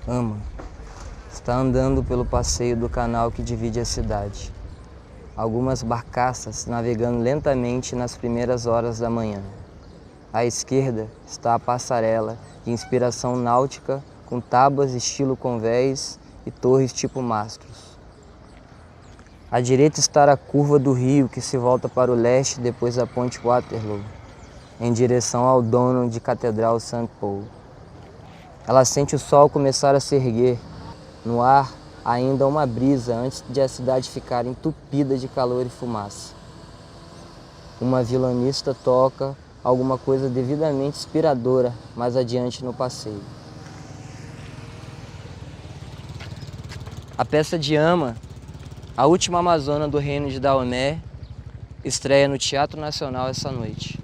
Ama. Está andando pelo passeio do canal que divide a cidade. Algumas barcaças navegando lentamente nas primeiras horas da manhã. À esquerda está a passarela de inspiração náutica com tábuas estilo convés e torres tipo mastros. À direita está a curva do rio que se volta para o leste depois da ponte Waterloo, em direção ao dono de Catedral St. Paul. Ela sente o sol começar a se erguer. No ar, ainda uma brisa antes de a cidade ficar entupida de calor e fumaça. Uma violonista toca alguma coisa devidamente inspiradora mais adiante no passeio. A peça de Ama, a última amazona do reino de Daomé, estreia no Teatro Nacional essa noite.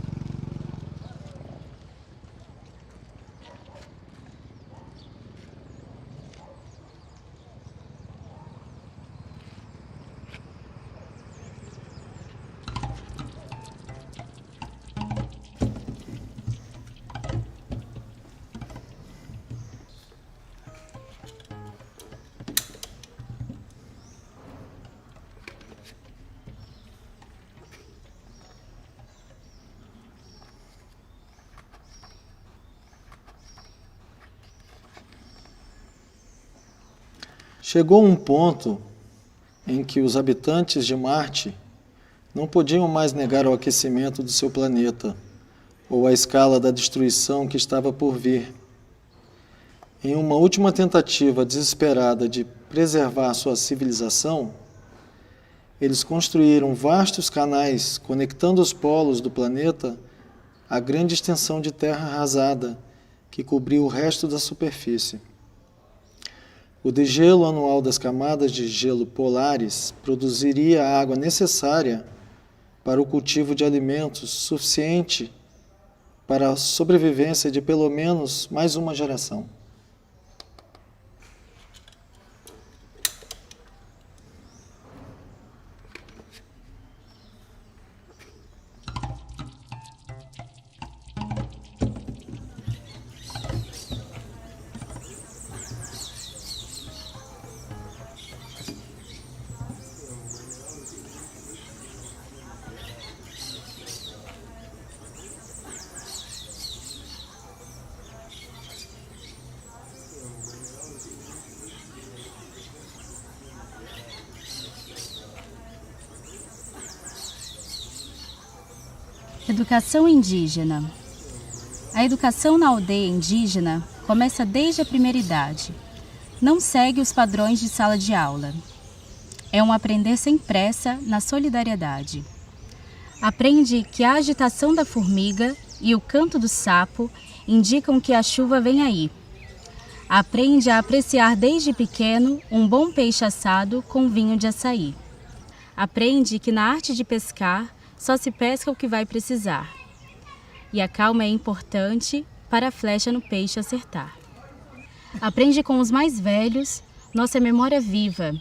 Chegou um ponto em que os habitantes de Marte não podiam mais negar o aquecimento do seu planeta ou a escala da destruição que estava por vir. Em uma última tentativa desesperada de preservar sua civilização, eles construíram vastos canais conectando os polos do planeta à grande extensão de terra arrasada que cobriu o resto da superfície. O degelo anual das camadas de gelo polares produziria a água necessária para o cultivo de alimentos suficiente para a sobrevivência de pelo menos mais uma geração. Educação indígena. A educação na aldeia indígena começa desde a primeira idade. Não segue os padrões de sala de aula. É um aprender sem pressa na solidariedade. Aprende que a agitação da formiga e o canto do sapo indicam que a chuva vem aí. Aprende a apreciar desde pequeno um bom peixe assado com vinho de açaí. Aprende que na arte de pescar só se pesca o que vai precisar. E a calma é importante para a flecha no peixe acertar. Aprende com os mais velhos, nossa memória viva,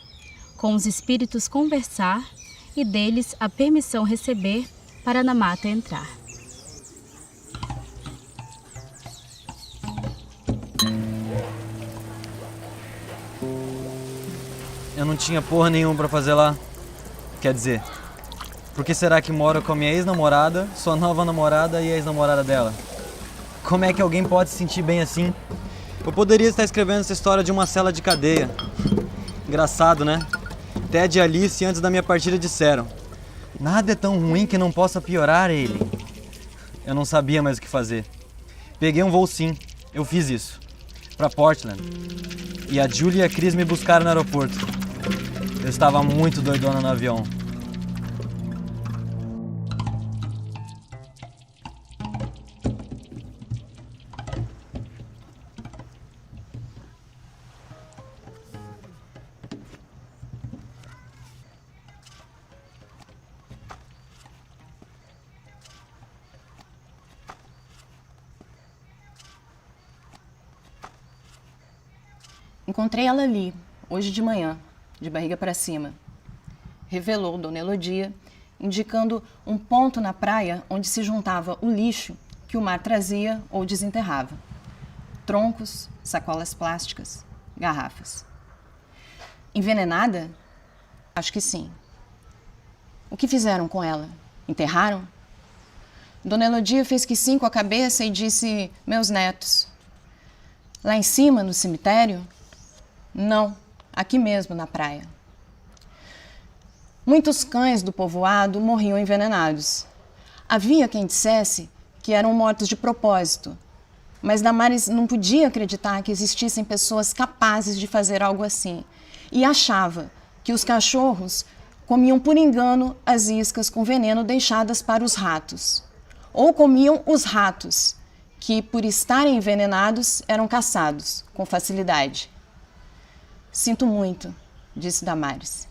com os espíritos conversar e deles a permissão receber para na mata entrar. Eu não tinha porra nenhuma pra fazer lá. Quer dizer, por que será que moro com a minha ex-namorada, sua nova namorada e a ex-namorada dela? Como é que alguém pode se sentir bem assim? Eu poderia estar escrevendo essa história de uma cela de cadeia. Engraçado, né? Ted e Alice, antes da minha partida, disseram: nada é tão ruim que não possa piorar ele. Eu não sabia mais o que fazer. Peguei um voo sim, eu fiz isso. Pra Portland. E a Julie e a Cris me buscaram no aeroporto. Eu estava muito doidona no avião. Encontrei ela ali, hoje de manhã, de barriga para cima. Revelou Dona Elodia, indicando um ponto na praia onde se juntava o lixo que o mar trazia ou desenterrava. Troncos, sacolas plásticas, garrafas. Envenenada? Acho que sim. O que fizeram com ela? Enterraram? Dona Elodia fez que sim com a cabeça e disse, meus netos. Lá em cima, no cemitério? Não, aqui mesmo, na praia. Muitos cães do povoado morriam envenenados. Havia quem dissesse que eram mortos de propósito, mas Damares não podia acreditar que existissem pessoas capazes de fazer algo assim e achava que os cachorros comiam por engano as iscas com veneno deixadas para os ratos, ou comiam os ratos, que por estarem envenenados eram caçados com facilidade. Sinto muito, disse Damares.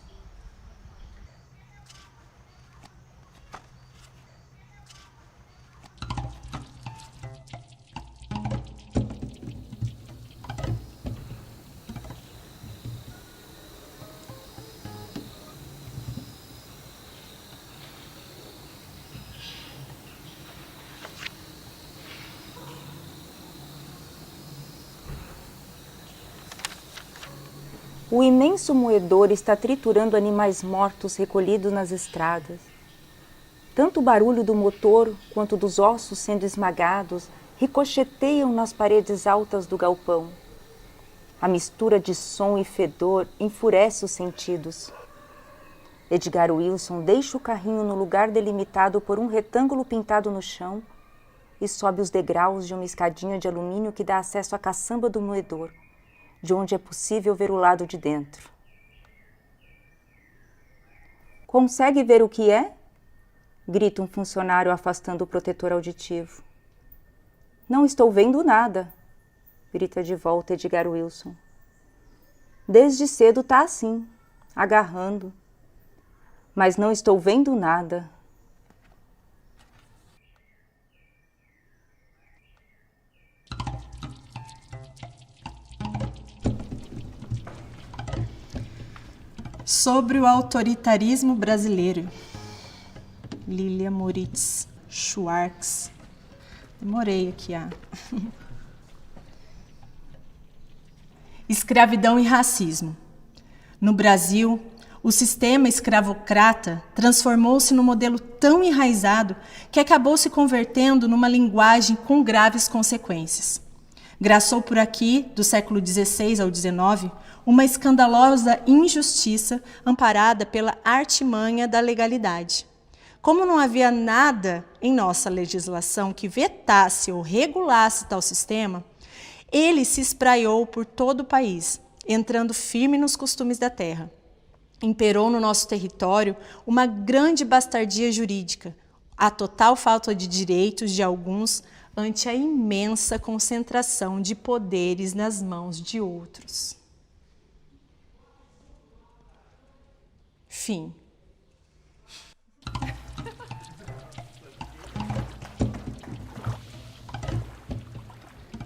O imenso moedor está triturando animais mortos recolhidos nas estradas. Tanto o barulho do motor quanto dos ossos sendo esmagados ricocheteiam nas paredes altas do galpão. A mistura de som e fedor enfurece os sentidos. Edgar Wilson deixa o carrinho no lugar delimitado por um retângulo pintado no chão e sobe os degraus de uma escadinha de alumínio que dá acesso à caçamba do moedor, de onde é possível ver o lado de dentro. Consegue ver o que é? Grita um funcionário afastando o protetor auditivo. Não estou vendo nada, grita de volta Edgar Wilson. Desde cedo tá assim, agarrando. Mas não estou vendo nada. Sobre o autoritarismo brasileiro. Lilia Moritz Schwartz. Demorei aqui, Escravidão e racismo. No Brasil, o sistema escravocrata transformou-se num modelo tão enraizado que acabou se convertendo numa linguagem com graves consequências. Graçou por aqui, do século XVI ao XIX, uma escandalosa injustiça amparada pela artimanha da legalidade. Como não havia nada em nossa legislação que vetasse ou regulasse tal sistema, ele se espraiou por todo o país, entrando firme nos costumes da terra. Imperou no nosso território uma grande bastardia jurídica, a total falta de direitos de alguns ante a imensa concentração de poderes nas mãos de outros. Fim.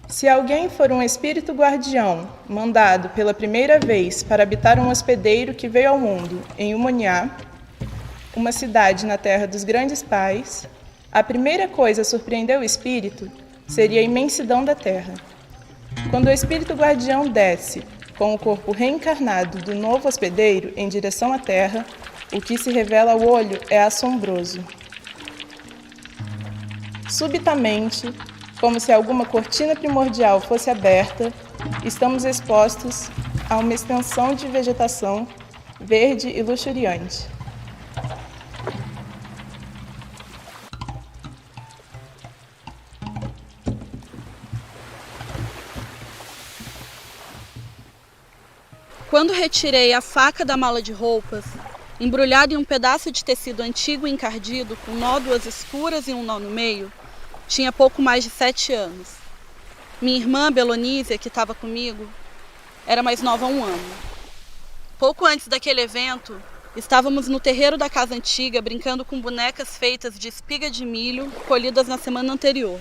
Se alguém for um espírito guardião, mandado pela primeira vez para habitar um hospedeiro que veio ao mundo em Umoniá, uma cidade na terra dos grandes pais, a primeira coisa a surpreender o espírito seria a imensidão da terra. Quando o espírito guardião desce, com o corpo reencarnado do novo hospedeiro em direção à terra, o que se revela ao olho é assombroso. Subitamente, como se alguma cortina primordial fosse aberta, estamos expostos a uma extensão de vegetação verde e luxuriante. Quando retirei a faca da mala de roupas, embrulhada em um pedaço de tecido antigo e encardido, com nódoas escuras e um nó no meio, tinha pouco mais de 7 anos. Minha irmã, Belonísia, que estava comigo, era mais nova há 1 ano. Pouco antes daquele evento, estávamos no terreiro da casa antiga brincando com bonecas feitas de espiga de milho colhidas na semana anterior.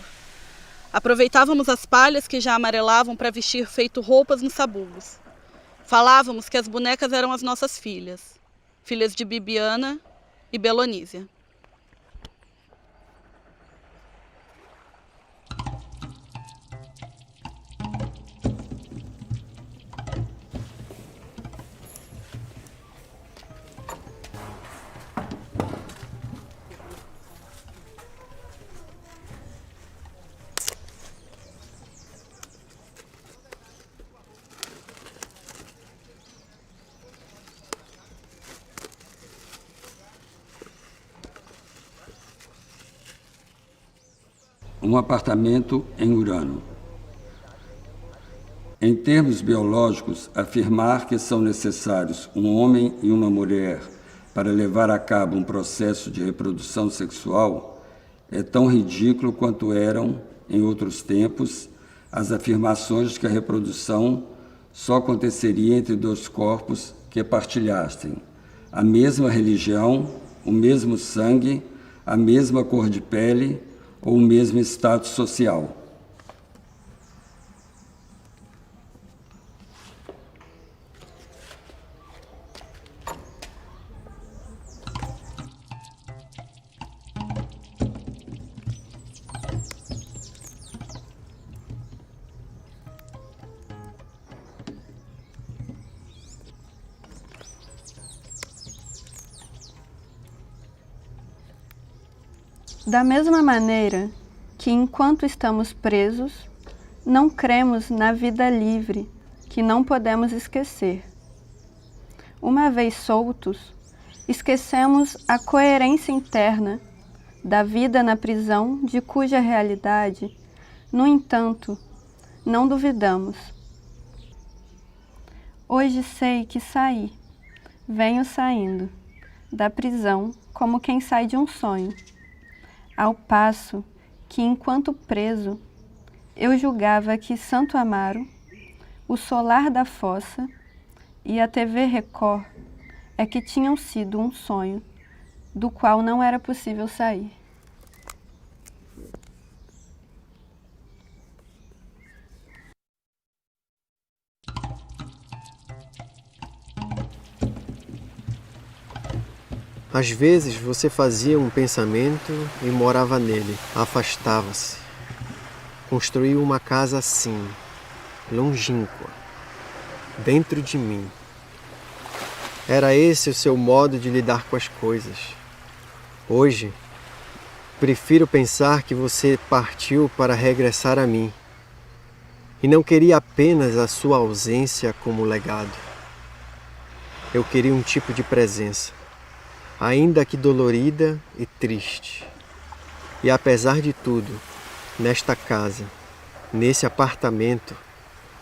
Aproveitávamos as palhas que já amarelavam para vestir feito roupas nos sabugos. Falávamos que as bonecas eram as nossas filhas, filhas de Bibiana e Belonísia. um apartamento em Urano. Em termos biológicos, afirmar que são necessários um homem e uma mulher para levar a cabo um processo de reprodução sexual é tão ridículo quanto eram, em outros tempos, as afirmações de que a reprodução só aconteceria entre dois corpos que partilhassem a mesma religião, o mesmo sangue, a mesma cor de pele ou o mesmo status social. Da mesma maneira que, enquanto estamos presos, não cremos na vida livre, que não podemos esquecer. Uma vez soltos, esquecemos a coerência interna da vida na prisão, de cuja realidade, no entanto, não duvidamos. Hoje sei que saí, venho saindo da prisão como quem sai de um sonho. Ao passo que, enquanto preso, eu julgava que Santo Amaro, o solar da fossa e a TV Record é que tinham sido um sonho do qual não era possível sair. Às vezes você fazia um pensamento e morava nele, afastava-se. Construiu uma casa assim, longínqua, dentro de mim. Era esse o seu modo de lidar com as coisas. Hoje, prefiro pensar que você partiu para regressar a mim e não queria apenas a sua ausência como legado. Eu queria um tipo de presença, ainda que dolorida e triste. E apesar de tudo, nesta casa, nesse apartamento,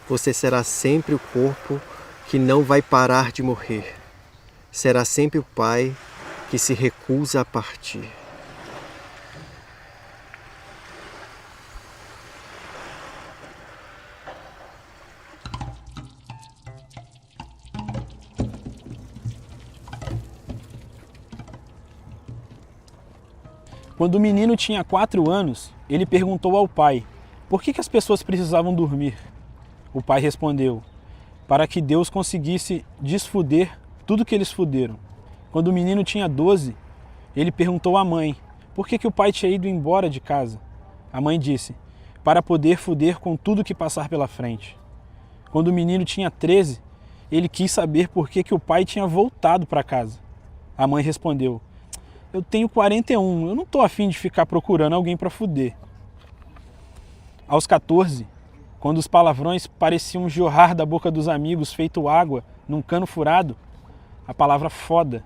você será sempre o corpo que não vai parar de morrer. Será sempre o pai que se recusa a partir. Quando o menino tinha 4 anos, ele perguntou ao pai por que as pessoas precisavam dormir. O pai respondeu: para que Deus conseguisse desfuder tudo que eles fuderam. Quando o menino tinha 12, ele perguntou à mãe por que o pai tinha ido embora de casa. A mãe disse: para poder fuder com tudo que passar pela frente. Quando o menino tinha 13, ele quis saber por que o pai tinha voltado para casa. A mãe respondeu: eu tenho 41, eu não estou afim de ficar procurando alguém para fuder. Aos 14, quando os palavrões pareciam jorrar da boca dos amigos feito água num cano furado, a palavra foda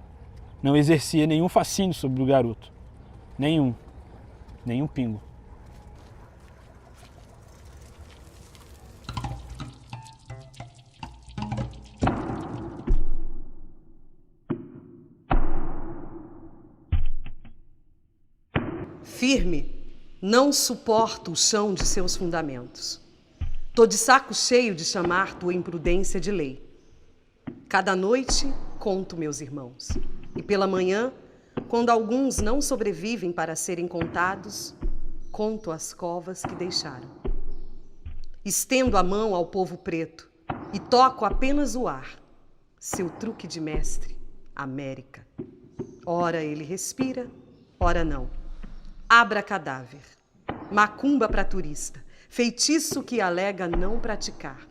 não exercia nenhum fascínio sobre o garoto. Nenhum pingo. Firme, não suporto o chão de seus fundamentos. Tô de saco cheio de chamar tua imprudência de lei. Cada noite conto meus irmãos, e pela manhã, quando alguns não sobrevivem para serem contados, conto as covas que deixaram. Estendo a mão ao povo preto e toco apenas o ar, seu truque de mestre, América. Ora ele respira, ora não. Abra cadáver, macumba para turista, feitiço que alega não praticar.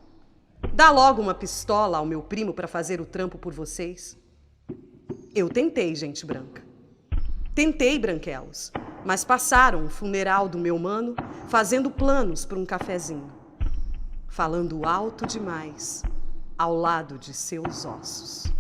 Dá logo uma pistola ao meu primo para fazer o trampo por vocês. Eu tentei, gente branca. Tentei, branquelos, mas passaram o funeral do meu mano fazendo planos para um cafezinho, falando alto demais ao lado de seus ossos.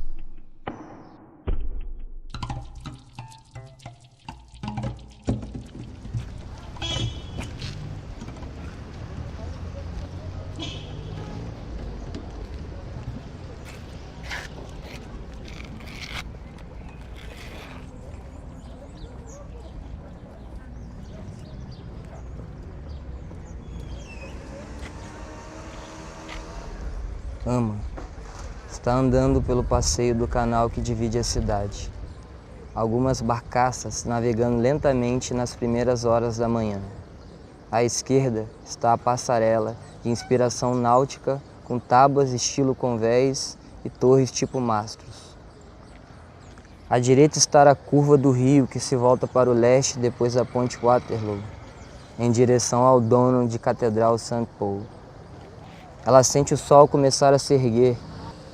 ama. Está andando pelo passeio do canal que divide a cidade. Algumas barcaças navegando lentamente nas primeiras horas da manhã. À esquerda está a passarela de inspiração náutica com tábuas estilo convés e torres tipo mastros. À direita está a curva do rio que se volta para o leste depois da ponte Waterloo, em direção ao dono de Catedral St. Paul. Ela sente o sol começar a se erguer.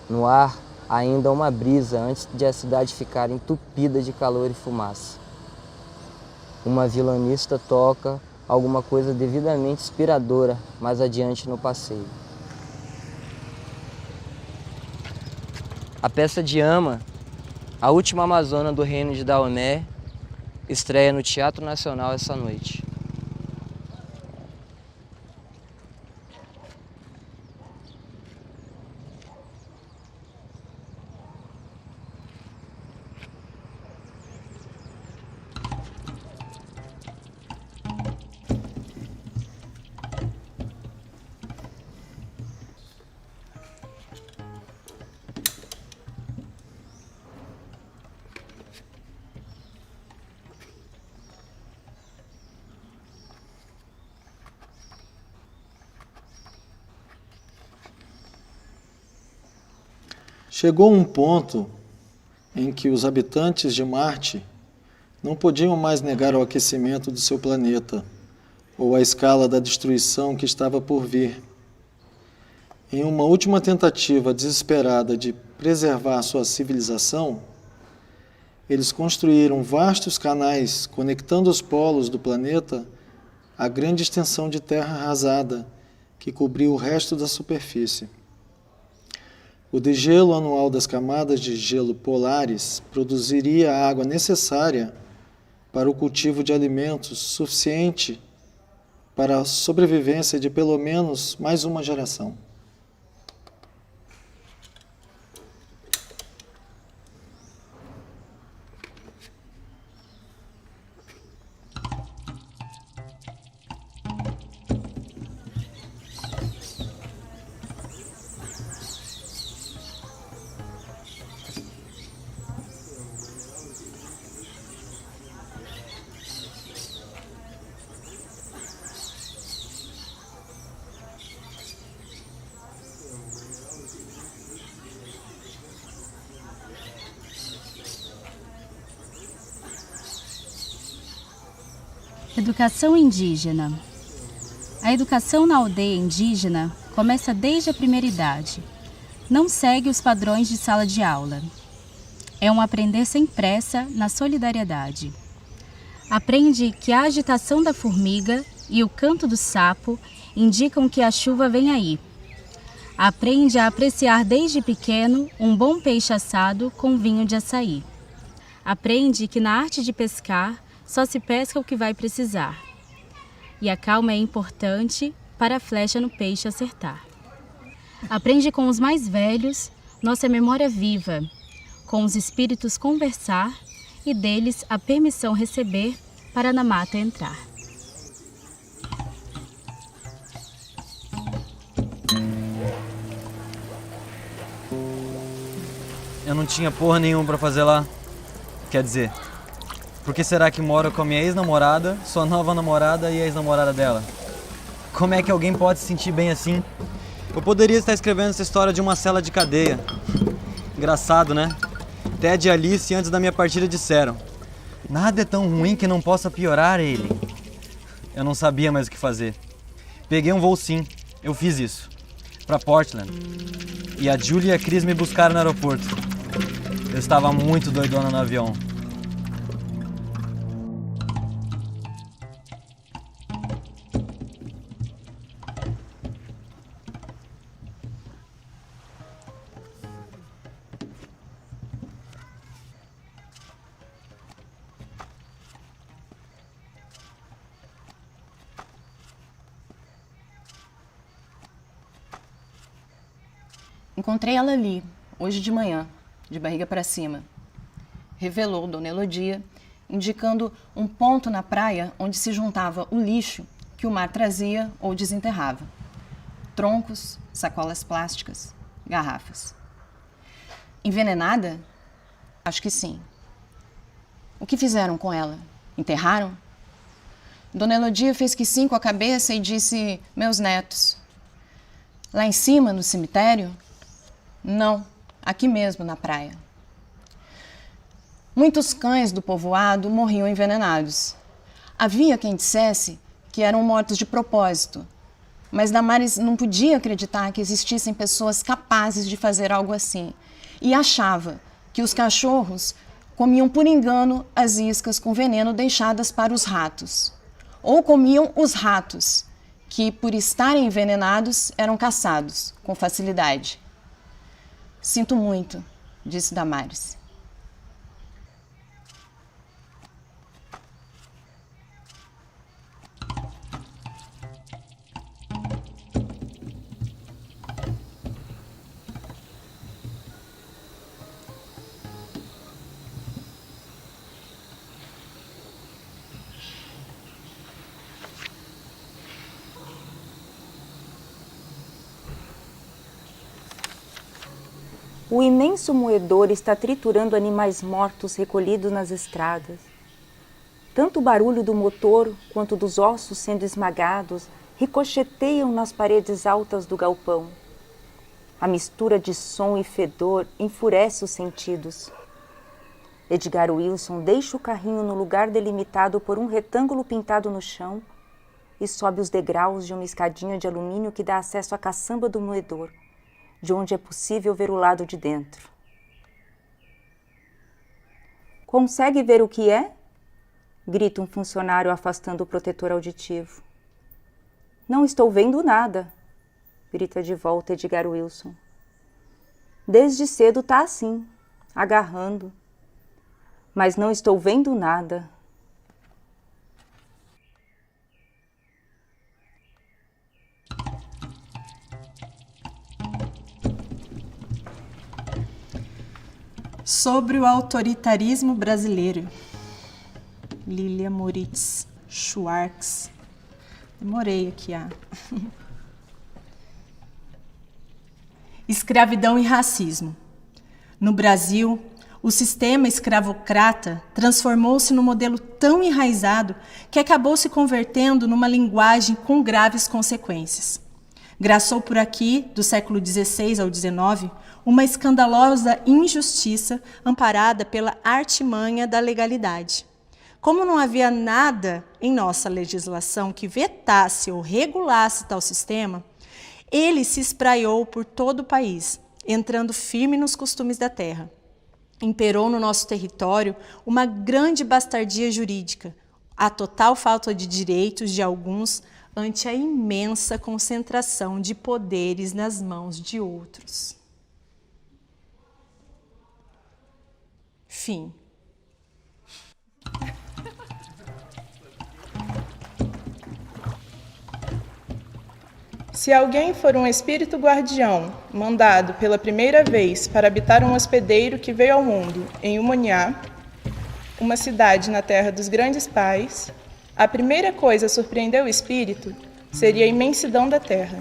No ar, ainda uma brisa antes de a cidade ficar entupida de calor e fumaça. Uma violonista toca alguma coisa devidamente inspiradora mais adiante no passeio. A peça de Ama, a última amazona do reino de Daomé, estreia no Teatro Nacional essa noite. Chegou um ponto em que os habitantes de Marte não podiam mais negar o aquecimento do seu planeta ou a escala da destruição que estava por vir. Em uma última tentativa desesperada de preservar sua civilização, eles construíram vastos canais conectando os polos do planeta à grande extensão de terra arrasada que cobriu o resto da superfície. O degelo anual das camadas de gelo polares produziria a água necessária para o cultivo de alimentos suficiente para a sobrevivência de pelo menos mais uma geração. Educação indígena. A educação na aldeia indígena começa desde a primeira idade. Não segue os padrões de sala de aula. É um aprender sem pressa na solidariedade. Aprende que a agitação da formiga e o canto do sapo indicam que a chuva vem aí. Aprende a apreciar desde pequeno um bom peixe assado com vinho de açaí. Aprende que na arte de pescar só se pesca o que vai precisar. E a calma é importante para a flecha no peixe acertar. Aprende com os mais velhos nossa memória viva, com os espíritos conversar e deles a permissão receber para na mata entrar. Eu não tinha porra nenhuma pra fazer lá. Quer dizer, por que será que moro com a minha ex-namorada, sua nova namorada e a ex-namorada dela? Como é que alguém pode se sentir bem assim? Eu poderia estar escrevendo essa história de uma cela de cadeia. Engraçado, né? Ted e Alice, antes da minha partida, disseram: nada é tão ruim que não possa piorar ele. Eu não sabia mais o que fazer. Peguei um voo sim, eu fiz isso. Pra Portland. E a Julie e a Cris me buscaram no aeroporto. Eu estava muito doidona no avião. Encontrei ela ali, hoje de manhã, de barriga para cima. Revelou Dona Elodia, indicando um ponto na praia onde se juntava o lixo que o mar trazia ou desenterrava. Troncos, sacolas plásticas, garrafas. Envenenada? Acho que sim. O que fizeram com ela? Enterraram? Dona Elodia fez que sim com a cabeça e disse: meus netos. Lá em cima, no cemitério? Não, aqui mesmo na praia. Muitos cães do povoado morriam envenenados. Havia quem dissesse que eram mortos de propósito, mas Damares não podia acreditar que existissem pessoas capazes de fazer algo assim e achava que os cachorros comiam por engano as iscas com veneno deixadas para os ratos, ou comiam os ratos, que por estarem envenenados eram caçados com facilidade. Sinto muito, disse Damares. O imenso moedor está triturando animais mortos recolhidos nas estradas. Tanto o barulho do motor quanto dos ossos sendo esmagados ricocheteiam nas paredes altas do galpão. A mistura de som e fedor enfurece os sentidos. Edgar Wilson deixa o carrinho no lugar delimitado por um retângulo pintado no chão e sobe os degraus de uma escadinha de alumínio que dá acesso à caçamba do moedor, de onde é possível ver o lado de dentro. Consegue ver o que é? Grita um funcionário afastando o protetor auditivo. Não estou vendo nada, grita de volta Edgar Wilson. Desde cedo tá assim, agarrando. Mas não estou vendo nada. Sobre o autoritarismo brasileiro. Lilia Moritz Schwartz. Demorei aqui, Escravidão e racismo. No Brasil, o sistema escravocrata transformou-se num modelo tão enraizado que acabou se convertendo numa linguagem com graves consequências. Graçou por aqui, do século XVI ao XIX, uma escandalosa injustiça amparada pela artimanha da legalidade. Como não havia nada em nossa legislação que vetasse ou regulasse tal sistema, ele se espraiou por todo o país, entrando firme nos costumes da terra. Imperou no nosso território uma grande bastardia jurídica, a total falta de direitos de alguns ante a imensa concentração de poderes nas mãos de outros. Fim. Se alguém for um espírito guardião, mandado pela primeira vez para habitar um hospedeiro que veio ao mundo em Umoniá, uma cidade na terra dos grandes pais, a primeira coisa a surpreender o espírito seria a imensidão da terra.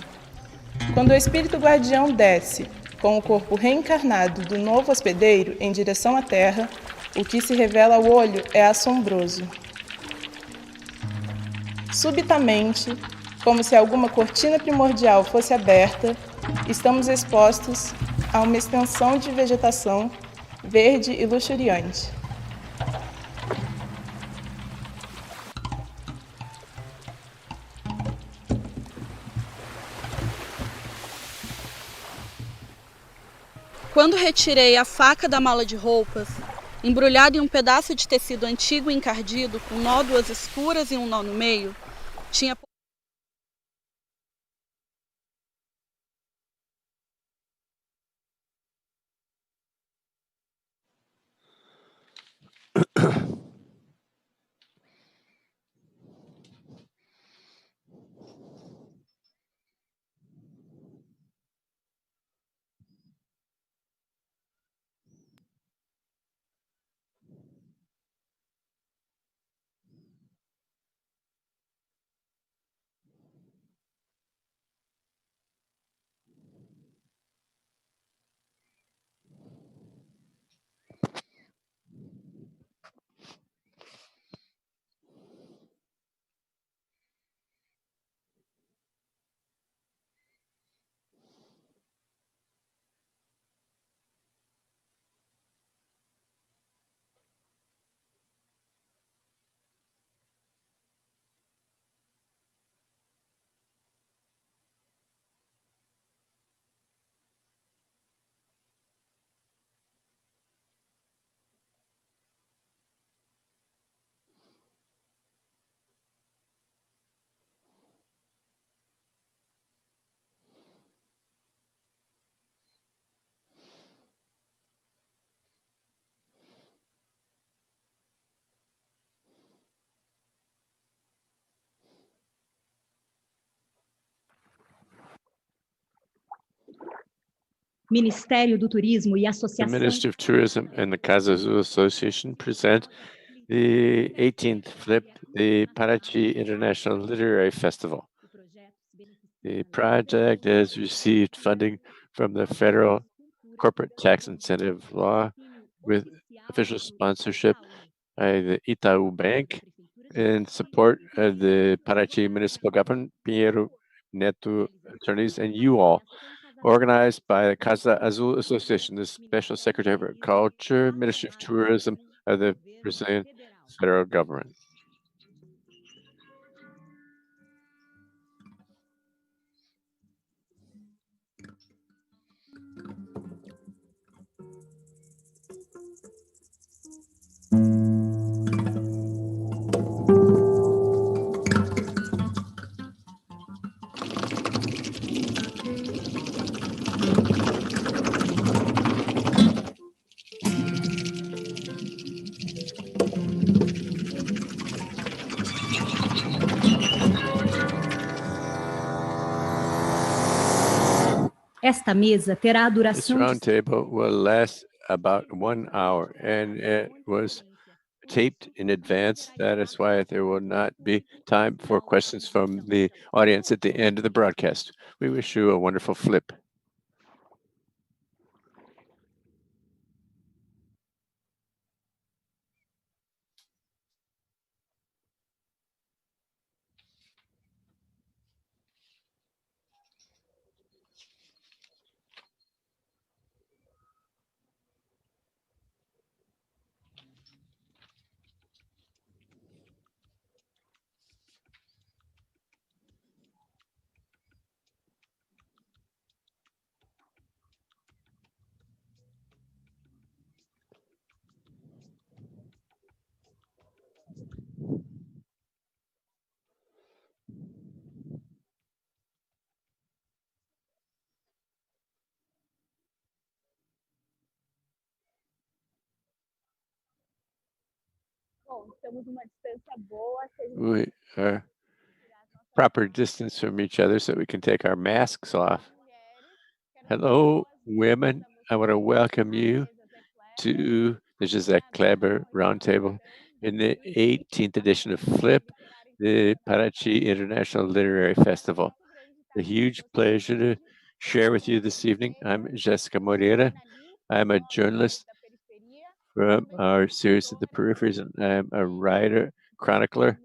Quando o espírito guardião desce, com o corpo reencarnado do novo hospedeiro em direção à terra, o que se revela ao olho é assombroso. Subitamente, como se alguma cortina primordial fosse aberta, estamos expostos a uma extensão de vegetação verde e luxuriante. Quando retirei a faca da mala de roupas, embrulhada em um pedaço de tecido antigo e encardido, com nódoas escuras e um nó no meio, tinha Ministério do Turismo e The Associação. Ministry of Tourism and the Casa Azul Association present the 18th FLIP, the Paraty International Literary Festival. The project has received funding from the Federal Corporate Tax Incentive Law with official sponsorship by the Itaú Bank in support of the Paraty Municipal Government, Pinheiro Neto attorneys, and you all, organized by the Casa Azul Association, the Special Secretary of Agriculture, Ministry of Tourism of the Brazilian federal government. Esta mesa terá a This duração de roundtable will last about 1 hour, and it was taped in advance. That is why there will not be time for questions from the audience at the end of the broadcast. We wish you a wonderful flip. We are proper distance from each other so we can take our masks off. Hello, women. I want to welcome you to the Jéssica Kleber Roundtable in the 18th edition of FLIP, the Paraty International Literary Festival. A huge pleasure to share with you this evening. I'm Jéssica Moreira. I'm a journalist from our series at the Peripheries, and I'm a writer, chronicler,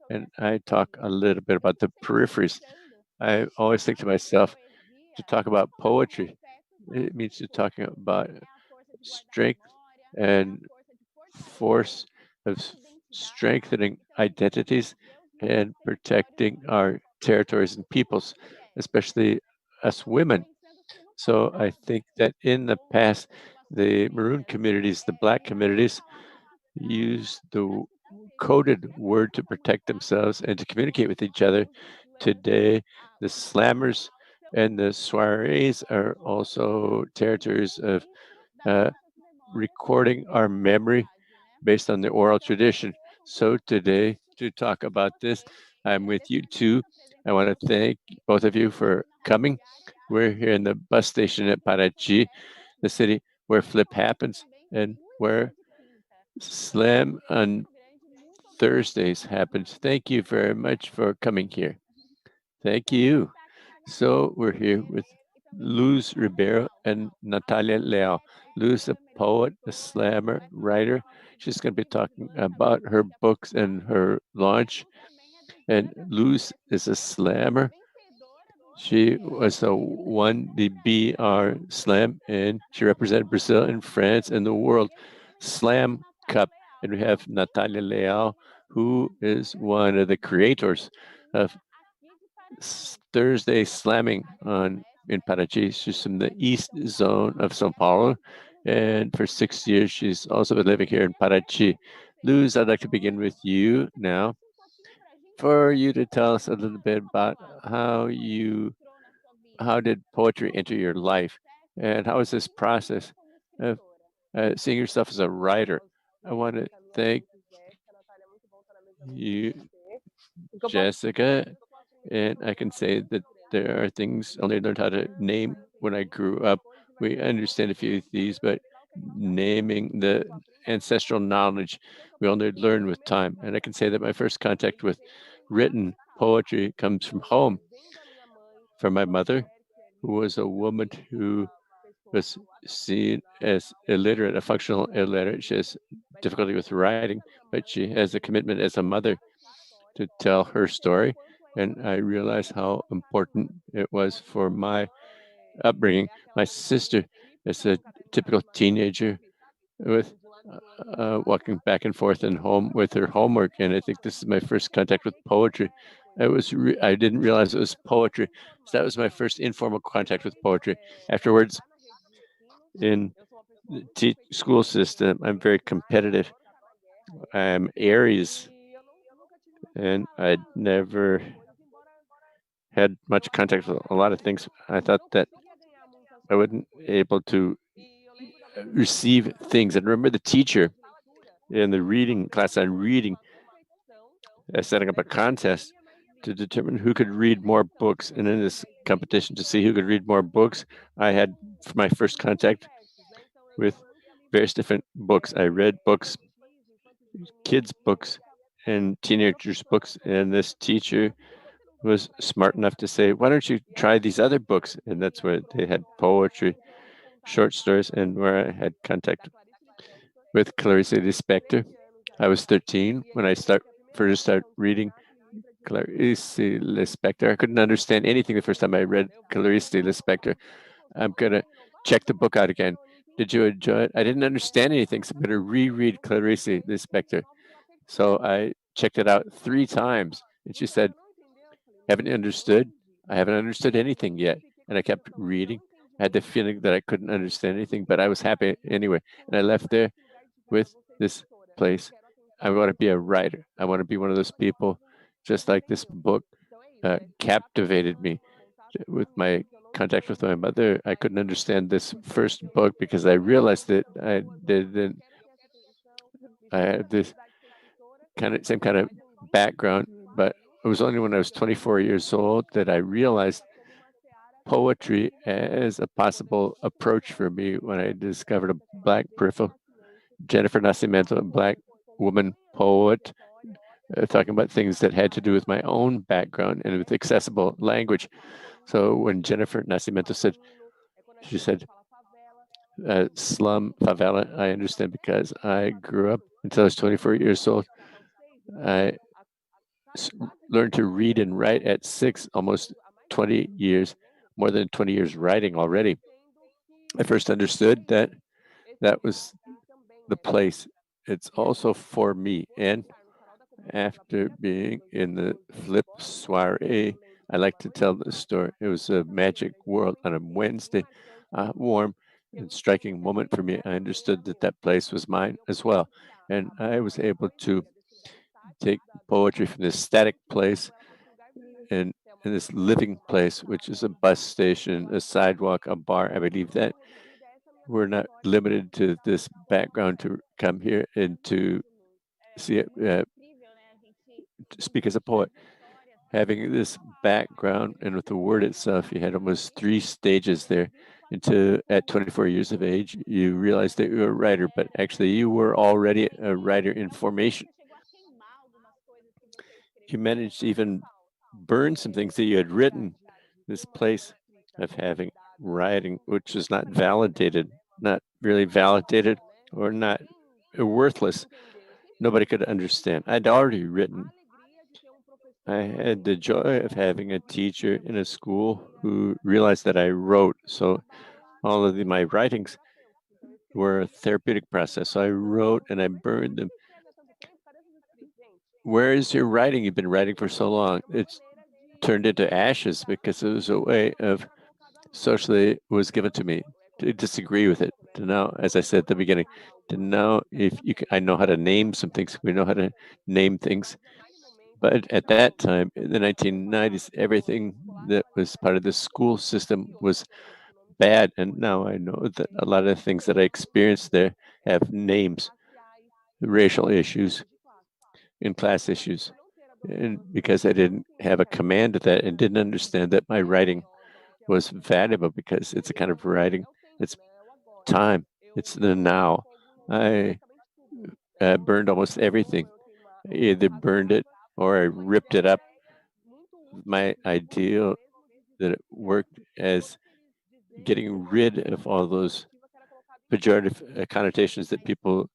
and I talk a little bit about the peripheries. I always think to myself, to talk about poetry, it means to talking about strength and force of strengthening identities and protecting our territories and peoples, especially us women. So I think that in the past, the maroon communities, the Black communities, used the coded word to protect themselves and to communicate with each other. Today, the slammers and the soirees are also territories of recording our memory based on the oral tradition. So today, to talk about this, I'm with you too. I want to thank both of you for coming. We're here in the bus station at Paraty, the city where flip happens and where slam on Thursdays happens. Thank you very much for coming here. Thank you. So we're here with Luz Ribeiro and Nathalia Leal. Luz, a poet, a slammer, writer. She's going to be talking about her books and her launch. And Luz is a slammer. She was won the BR Slam, and she represented Brazil and France in the World Slam Cup. And we have Nathalia Leal, who is one of the creators of Thursday slamming in Paraty. She's from the east zone of São Paulo, and for 6 years she's also been living here in Paraty. Luz, I'd like to begin with you now, for you to tell us a little bit about how did poetry enter your life, and how is this process of seeing yourself as a writer? I want to thank you, Jessica, and I can say that there are things I only learned how to name when I grew up We understand a few of these, but naming the ancestral knowledge, we only learn with time. And I can say that my first contact with written poetry comes from home, from my mother, who was a woman who was seen as illiterate, a functional illiterate. She has difficulty with writing, but she has a commitment as a mother to tell her story. And I realized how important it was for my upbringing. My sister is a typical teenager with walking back and forth in home with her homework, and I think this is my first contact with poetry. I didn't realize it was poetry. So that was my first informal contact with poetry. Afterwards, in the school system, I'm very competitive. I'm Aries, and I'd never had much contact with a lot of things. I thought that I wasn't able to receive things. And remember the teacher in the reading class on reading, setting up a contest to determine who could read more books. And in this competition to see who could read more books, I had my first contact with various different books. I read books, kids' books, and teenagers' books. And this teacher was smart enough to say, why don't you try these other books? And that's where they had poetry, short stories, and where I had contact with Clarice Lispector. I was 13 when I first started reading Clarice Lispector. I couldn't understand anything the first time I read Clarice Lispector. I'm going to check the book out again. Did you enjoy it? I didn't understand anything, so I'm going to reread Clarice Lispector. So I checked it out 3 times, and she said, haven't you understood? I haven't understood anything yet. And I kept reading. I had the feeling that I couldn't understand anything, but I was happy anyway. And I left there with this place. I want to be a writer. I want to be one of those people, just like this book captivated me with my contact with my mother. I couldn't understand this first book because I realized that I had this same kind of background, but it was only when I was 24 years old that I realized poetry as a possible approach for me when I discovered a Black peripheral, Jennifer Nascimento, a Black woman poet, talking about things that had to do with my own background and with accessible language. So when Jennifer Nascimento said, she said, slum, favela, I understand because I grew up until I was 24 years old. I learned to read and write at 6, almost 20 years, more than 20 years writing already. I first understood that that was the place. It's also for me. And after being in the flip soiree, I like to tell the story. It was a magic world on a Wednesday, warm and striking moment for me. I understood that that place was mine as well. And I was able to take poetry from this static place and in this living place, which is a bus station, a sidewalk, a bar. I believe that we're not limited to this background to come here and to see it, to speak as a poet. Having this background and with the word itself, you had almost 3 stages there. Until at 24 years of age, you realized that you were a writer, but actually you were already a writer in formation. You managed to even burn some things that you had written. This place of having writing, which is not validated, not really validated, or not worthless. Nobody could understand. I'd already written. I had the joy of having a teacher in a school who realized that I wrote. So all of my writings were a therapeutic process. So I wrote and I burned them. Where is your writing? You've been writing for so long. It's turned into ashes because it was a way of socially was given to me to disagree with it. To know, as I said at the beginning, to know if you can, I know how to name some things. We know how to name things. But at that time, in the 1990s, everything that was part of the school system was bad. And now I know that a lot of the things that I experienced there have names, racial issues and class issues. And because I didn't have a command of that and didn't understand that my writing was valuable because it's a kind of writing It's time. It's the now. I burned almost everything. I either burned it or I ripped it up. My ideal that it worked as getting rid of all those pejorative connotations that people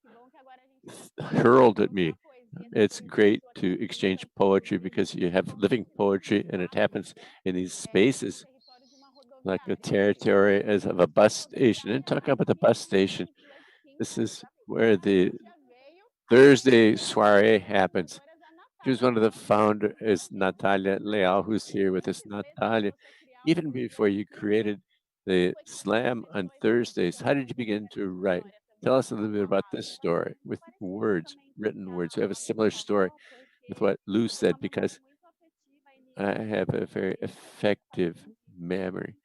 hurled at me. It's great to exchange poetry because you have living poetry and it happens in these spaces like the territory as of a bus station. And talk about the bus station. This is where the Thursday soiree happens. She was one of the founders, Nathalia Leal, who's here with us. Nathalia, even before you created the slam on Thursdays, how did you begin to write? Tell us a little bit about this story with words, written words. We have a similar story with what Luz said because I have a very effective memory.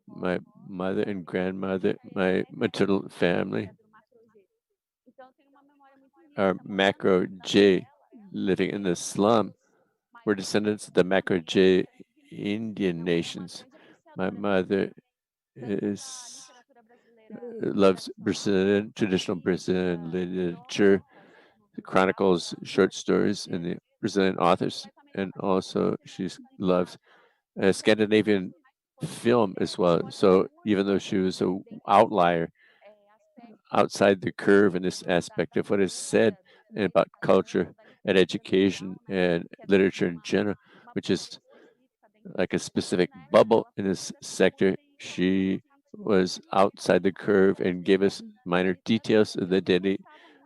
My mother and grandmother, my maternal family are macro J living in the slum. We're descendants of the macro J Indian nations. My mother loves Brazilian, traditional Brazilian literature, chronicles, short stories, and the Brazilian authors, and also she loves Scandinavian film as well. So even though she was an outlier outside the curve in this aspect of what is said about culture and education and literature in general, which is like a specific bubble in this sector, she was outside the curve and gave us minor details of the daily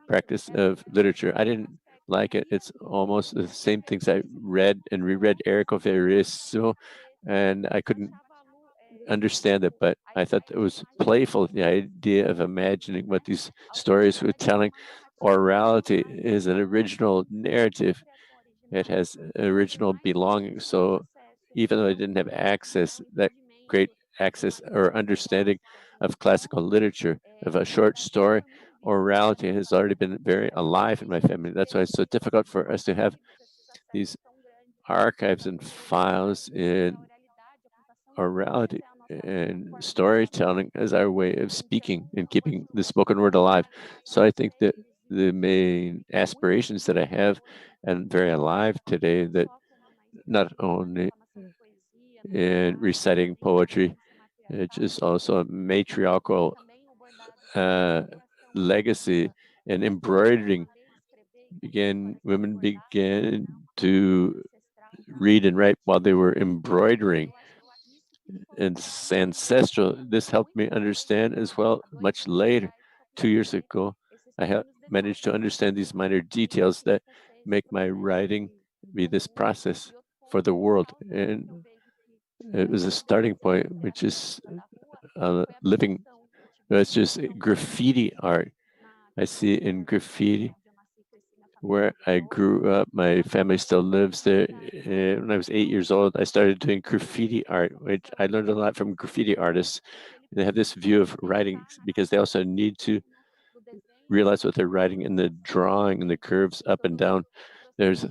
practice of literature. I didn't like it. It's almost the same things I read and reread Errico Verrisso, and I couldn't understand it, but I thought it was playful, the idea of imagining what these stories were telling. Orality is an original narrative. It has original belonging. So even though I didn't have access, that great access or understanding of classical literature, of a short story, orality has already been very alive in my family. That's why it's so difficult for us to have these archives and files in orality and storytelling as our way of speaking and keeping the spoken word alive. So I think that the main aspirations that I have and very alive today, that not only in reciting poetry, it's just also a matriarchal legacy and embroidering. Women began to read and write while they were embroidering. And it's ancestral. This helped me understand as well much later, 2 years ago. I have managed to understand these minor details that make my writing be this process for the world. And it was a starting point, which is living, it's just graffiti art. I see in graffiti where I grew up. My family still lives there. When I was 8 years old, I started doing graffiti art, which I learned a lot from graffiti artists. They have this view of writing because they also need to realize what they're writing in the drawing and the curves up and down. There's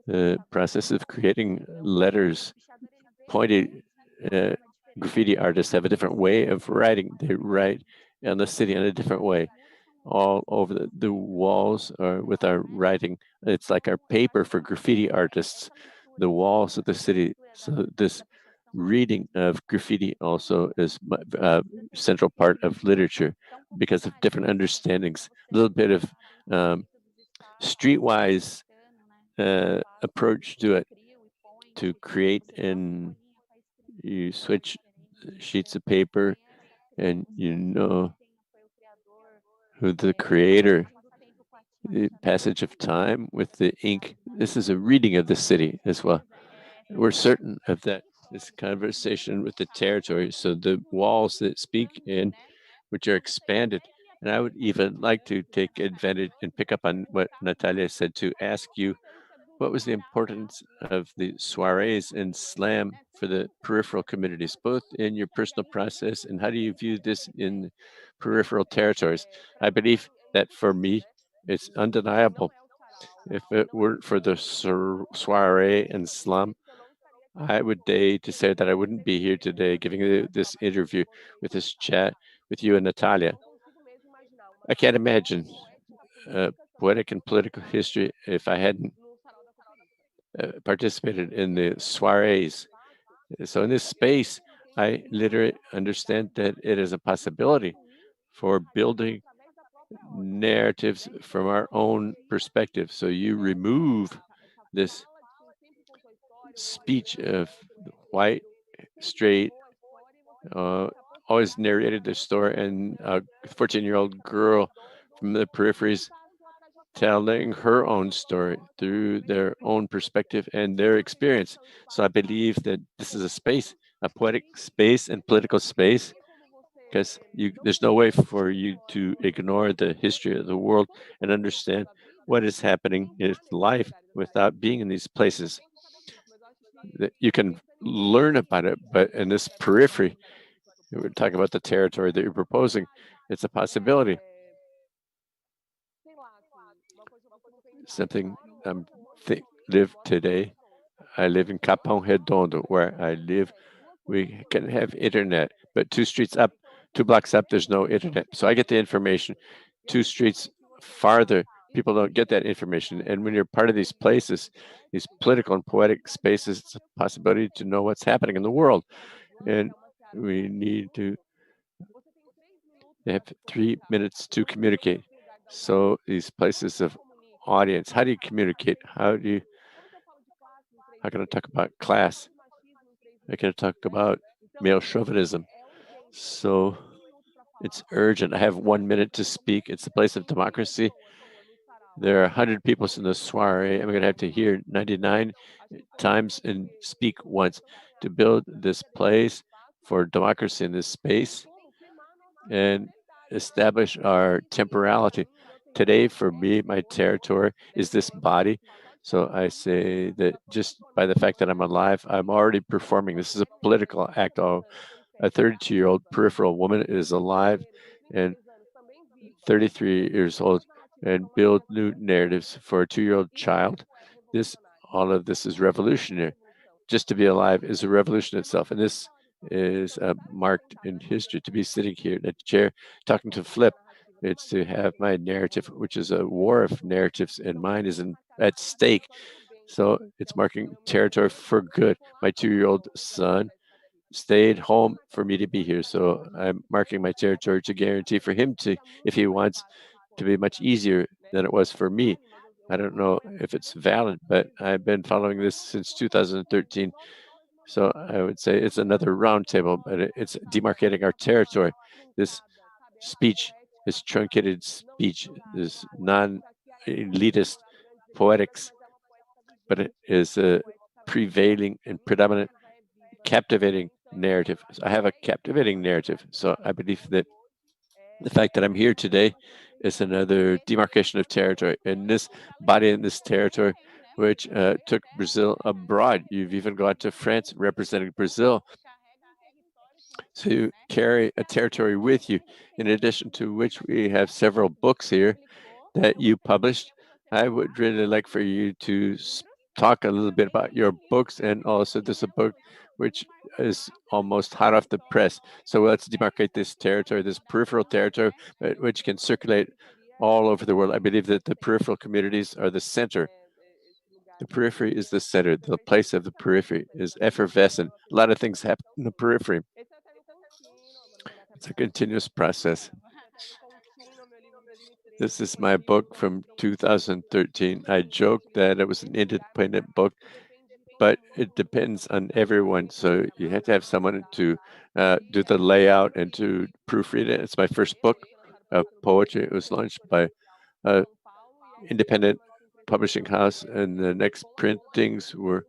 the process of creating letters. Pointed graffiti artists have a different way of writing. They write in the city in a different way. All over the walls are with our writing. It's like our paper for graffiti artists, the walls of the city. So this reading of graffiti also is a central part of literature because of different understandings. A little bit of streetwise approach to it, to create, and you switch sheets of paper and you know who the creator, the passage of time with the ink. This is a reading of the city as well. We're certain of that, this conversation with the territory. So the walls that speak in, which are expanded. And I would even like to take advantage and pick up on what Nathalia said to ask you, what was the importance of the soirees and slam for the peripheral communities, both in your personal process and how do you view this in peripheral territories? I believe that for me, it's undeniable. If it weren't for the soiree and slum, I would dare to say that I wouldn't be here today giving this interview with this chat with you and Nathalia. I can't imagine poetic and political history if I hadn't participated in the soirees. So in this space, I literally understand that it is a possibility for building narratives from our own perspective. So you remove this speech of white, straight, always narrated the story, and a 14-year-old girl from the peripheries telling her own story through their own perspective and their experience. So I believe that this is a space, a poetic space and political space, because there's no way for you to ignore the history of the world and understand what is happening in life without being in these places. That you can learn about it, but in this periphery, we're talking about the territory that you're proposing, it's a possibility. Something live today. I live in Capão Redondo, where I live. We can have internet, but 2 streets up, 2 blocks up, there's no internet. So I get the information 2 streets farther. People don't get that information. And when you're part of these places, these political and poetic spaces, it's a possibility to know what's happening in the world. And we need to have 3 minutes to communicate. So these places of audience, how do you communicate? How can I talk about class? I can talk about male chauvinism. So it's urgent. I have 1 minute to speak. It's a place of democracy. There are 100 people in the soiree. I'm going to have to hear 99 times and speak once to build this place for democracy in this space and establish our temporality. Today, for me, my territory is this body. So I say that just by the fact that I'm alive, I'm already performing. This is a political act. A 32-year-old peripheral woman is alive and 33 years old and build new narratives for a 2-year-old child. All of this is revolutionary. Just to be alive is a revolution itself. And this is marked in history. To be sitting here in a chair talking to Flip, it's to have my narrative, which is a war of narratives, and mine is at stake. So it's marking territory for good. My 2-year-old son stayed home for me to be here. So I'm marking my territory to guarantee for him to, if he wants, to be much easier than it was for me. I don't know if it's valid, but I've been following this since 2013. So I would say it's another roundtable, but it's demarcating our territory. This speech, this truncated speech, this non-elitist poetics, but it is a prevailing and predominant captivating narrative. So I have a captivating narrative. So I believe that the fact that I'm here today is another demarcation of territory. And this body in this territory, which took Brazil abroad. You've even gone to France representing Brazil. So you carry a territory with you, in addition to which we have several books here that you published. I would really like for you to talk a little bit about your books, and also there's a book which is almost hot off the press. So let's demarcate this territory, this peripheral territory, which can circulate all over the world. I believe that the peripheral communities are the center. The periphery is the center. The place of the periphery is effervescent. A lot of things happen in the periphery. It's a continuous process. This is my book from 2013. I joked that it was an independent book, but it depends on everyone. So you have to have someone to do the layout and to proofread it. It's my first book of poetry. It was launched by an independent publishing house, and the next printings were.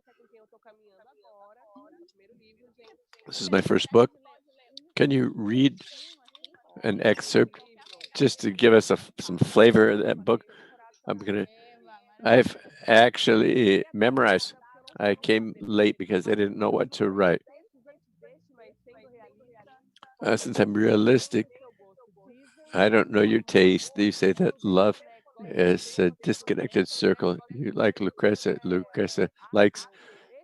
This is my first book. Can you read an excerpt just to give us some flavor of that book? I've actually memorized. I came late because I didn't know what to write. Since I'm realistic, I don't know your taste. You say that love is a disconnected circle. You like Lucrezia. Lucrezia likes,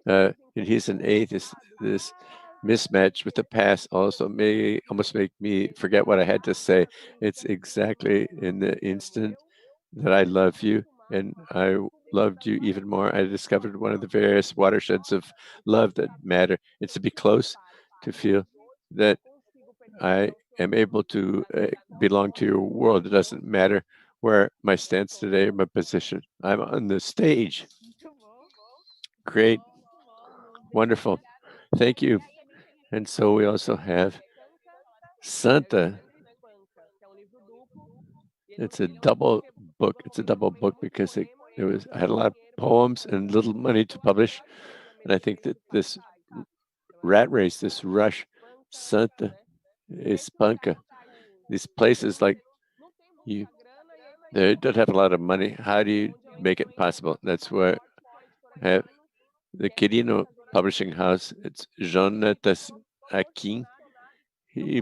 and he's an atheist. This mismatch with the past also may almost make me forget what I had to say. It's exactly in the instant that I love you and I loved you even more. I discovered one of the various watersheds of love that matter. It's to be close, to feel that I am able to belong to your world. It doesn't matter where my stance today or my position. I'm on the stage. Great. Wonderful. Thank you. And so we also have Santa. It's a double book. It's a double book because I had a lot of poems and little money to publish. And I think that this rat race, this rush, Santa, Espanca, these places like they don't have a lot of money. How do you make it possible? That's where I have the Quirino Publishing House. It's Jonatas Akin. He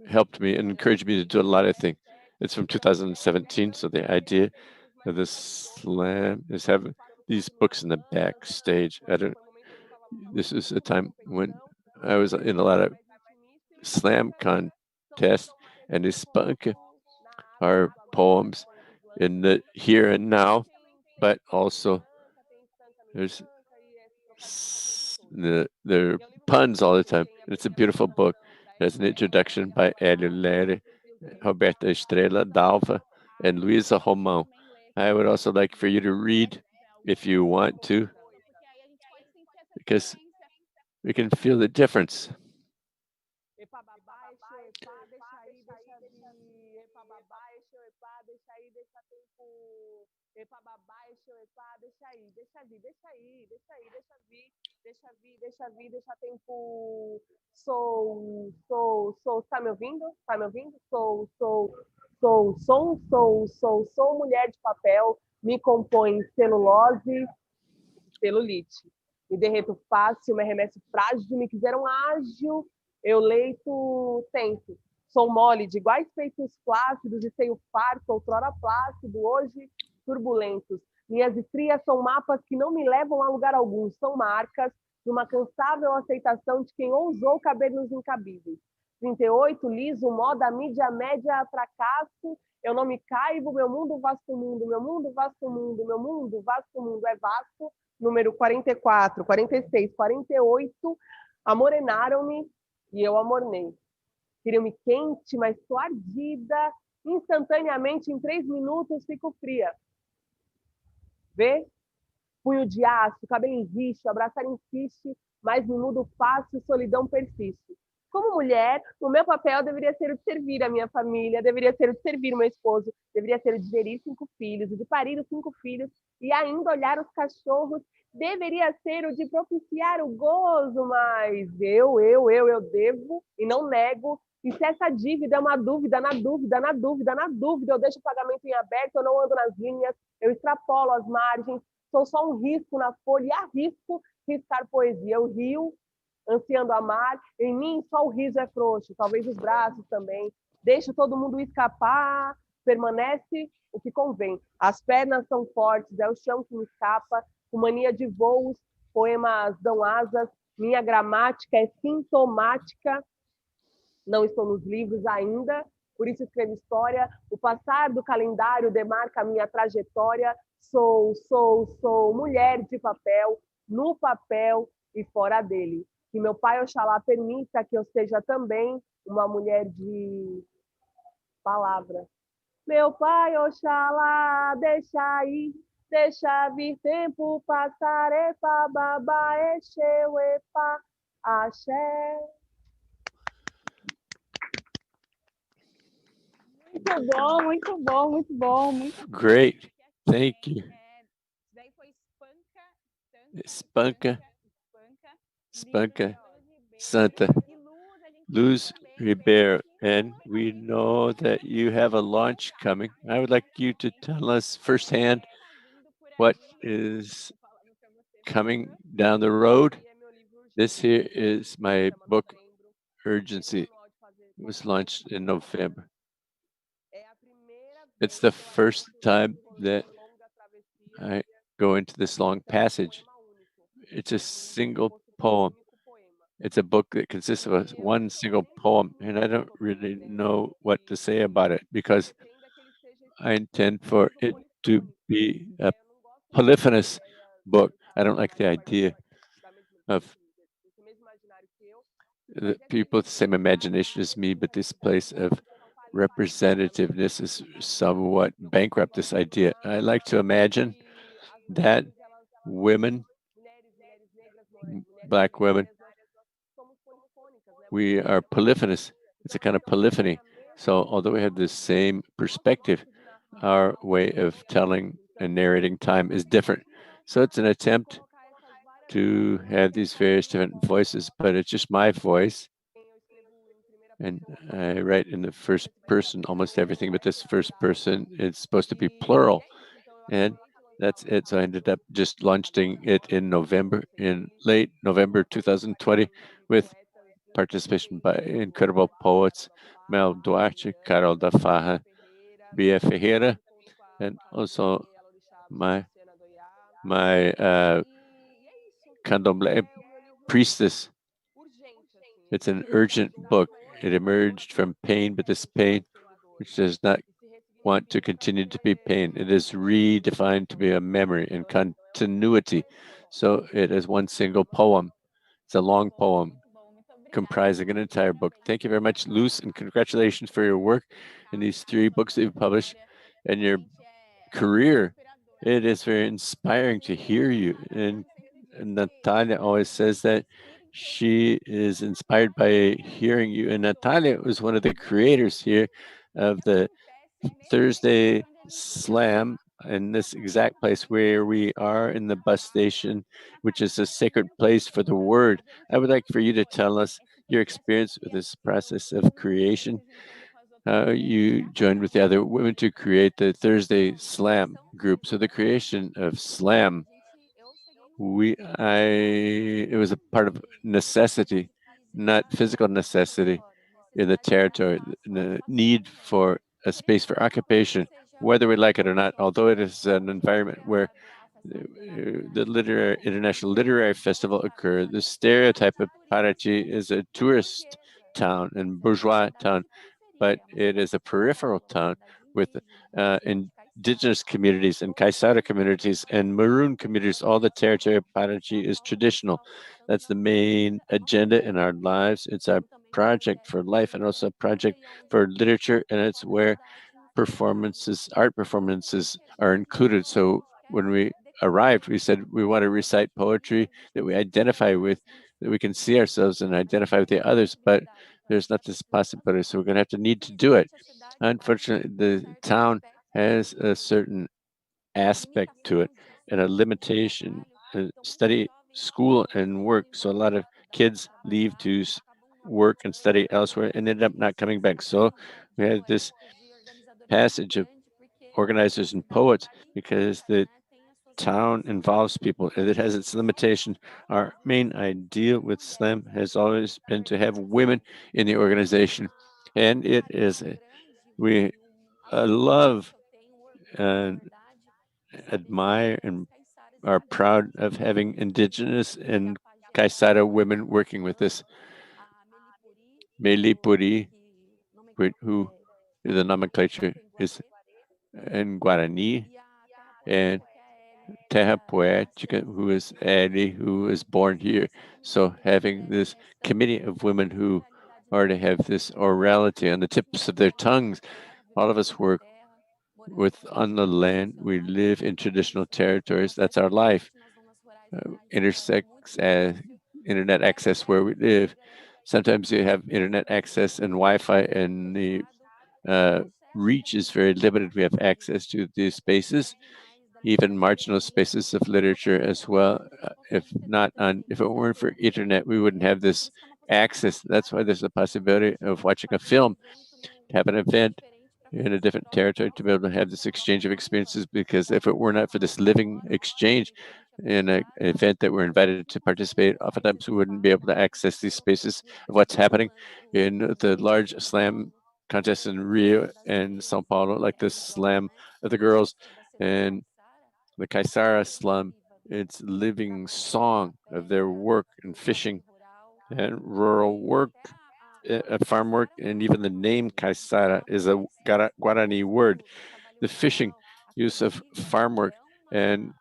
helped me and encouraged me to do a lot of things. It's from 2017, so the idea of the slam is having these books in the backstage. This is a time when I was in a lot of slam contests, and this spunk are poems in the here and now, but also there's there are puns all the time. It's a beautiful book. There's an introduction by Hélio Lery, Roberta Estrela Dalva, and Luisa Romão. I would also like for you to read if you want to, because we can feel the difference. Tá me ouvindo? Tá me ouvindo? Sou mulher de papel, me compõe celulose, celulite. Me derreto fácil, me arremesso frágil, me quiseram ágil, eu leito, tento. Sou mole de iguais peitos flácidos e seio farto, outrora plácido, hoje turbulentos. Minhas estrias são mapas que não me levam a lugar algum, são marcas de uma cansável aceitação de quem ousou caber nos incabíveis. 38, liso, moda, mídia, média, fracasso, eu não me caibo, meu mundo, vasto mundo, meu mundo, vasto mundo, meu mundo, vasto mundo é vasto, número 44, 46, 48, amorenaram-me e eu amornei. Queriam-me quente, mas estou ardida, instantaneamente, em 3 minutos, fico fria. Vê? Punho de aço, cabelo em richo, abraçar insiste, mas me mudo fácil, solidão persiste. Como mulher, o meu papel deveria ser o de servir a minha família, deveria ser o de servir o meu esposo, deveria ser o de gerir 5 filhos, o de parir os 5 filhos e ainda olhar os cachorros, deveria ser o de propiciar o gozo, mas eu devo e não nego. E se essa dívida é uma dúvida, na dúvida, eu deixo o pagamento em aberto, eu não ando nas linhas, eu extrapolo as margens, sou só um risco na folha e arrisco riscar poesia. Eu rio, ansiando amar, em mim só o riso é frouxo, talvez os braços também. Deixo todo mundo escapar, permanece o que convém. As pernas são fortes, é o chão que me escapa, com mania de voos, poemas dão asas, minha gramática é sintomática, não estou nos livros ainda, por isso escrevo história, o passar do calendário demarca a minha trajetória, sou mulher de papel, no papel e fora dele. Que meu pai Oxalá permita que eu seja também uma mulher de palavra. Meu pai Oxalá, deixa ir, deixa vir tempo passar, epa, babá, exeu, epa, axé. Muito bom, muito bom, muito bom. Muito Great. Thank you. Espanca, Santa, Luz Ribeiro, and we know that you have a launch coming. I would like you to tell us firsthand what is coming down the road. This here is my book, Urgency. It was launched in November. It's the first time that I go into this long passage. It's a single poem, It's a book that consists of one single poem, and I don't really know what to say about it because I intend for it to be a polyphonous book. I don't like the idea of the people with the same imagination as me, but this place of representativeness is somewhat bankrupt, this idea. I like to imagine that women, Black women, we are polyphonous. It's a kind of polyphony. So although we have the same perspective, our way of telling and narrating time is different. So it's an attempt to have these various different voices, but it's just my voice. And I write in the first person almost everything, but this first person is supposed to be plural. And that's it. So I ended up just launching it in late November 2020 with participation by incredible poets, Mel Duarte, Carol da Farra, Bia Ferreira, and also my candomblé priestess. It's an urgent book. It emerged from pain, but this pain, which does not want to continue to be pain, it is redefined to be a memory and continuity. So it is one single poem. It's a long poem comprising an entire book. Thank you very much, Luz, and congratulations for your work in these 3 books that you've published and your career. It is very inspiring to hear you. And Nathalia always says that she is inspired by hearing you. And Nathalia was one of the creators here of the Thursday Slam in this exact place where we are in the bus station, which is a sacred place for the word. I would like for you to tell us your experience with this process of creation. You joined with the other women to create the Thursday Slam group. So the creation of Slam, it was a part of necessity, not physical necessity in the territory, the need for a space for occupation, whether we like it or not, although it is an environment where the International Literary Festival occurred, the stereotype of Paraty is a tourist town and bourgeois town, but it is a peripheral town with indigenous communities and Kaisara communities and Maroon communities. All the territory of Paraty is traditional. That's the main agenda in our lives. It's our project for life and also a project for literature, and it's where art performances are included. So when we arrived, we said we want to recite poetry that we identify with, that we can see ourselves and identify with the others, but there's not this possibility, so we're going to have to need to do it. Unfortunately, the town has a certain aspect to it and a limitation, study, school, and work. So a lot of kids leave to work and study elsewhere and end up not coming back. So we had this passage of organizers and poets because the town involves people and it has its limitation. Our main ideal with SLAM has always been to have women in the organization, and it is we love and admire and are proud of having indigenous and Kaisara women working with us. Melipuri, who the nomenclature is in Guarani, and Terra Poética, who is Ellie, who is born here. So having this committee of women who are to have this orality on the tips of their tongues, all of us work on the land. We live in traditional territories. That's our life. Intersects internet access where we live. Sometimes you have internet access and Wi-Fi, and the reach is very limited. We have access to these spaces, even marginal spaces of literature as well. If it weren't for internet, we wouldn't have this access. That's why there's a possibility of watching a film, to have an event in a different territory, to be able to have this exchange of experiences, because if it were not for this living exchange in an event that we're invited to participate, oftentimes we wouldn't be able to access these spaces of what's happening in the large slam contests in Rio and Sao Paulo, like the slam of the girls and the Kaisara slum. It's living song of their work and fishing and rural work, farm work, and even the name Caissara is a Guarani word. The fishing, use of farm work, and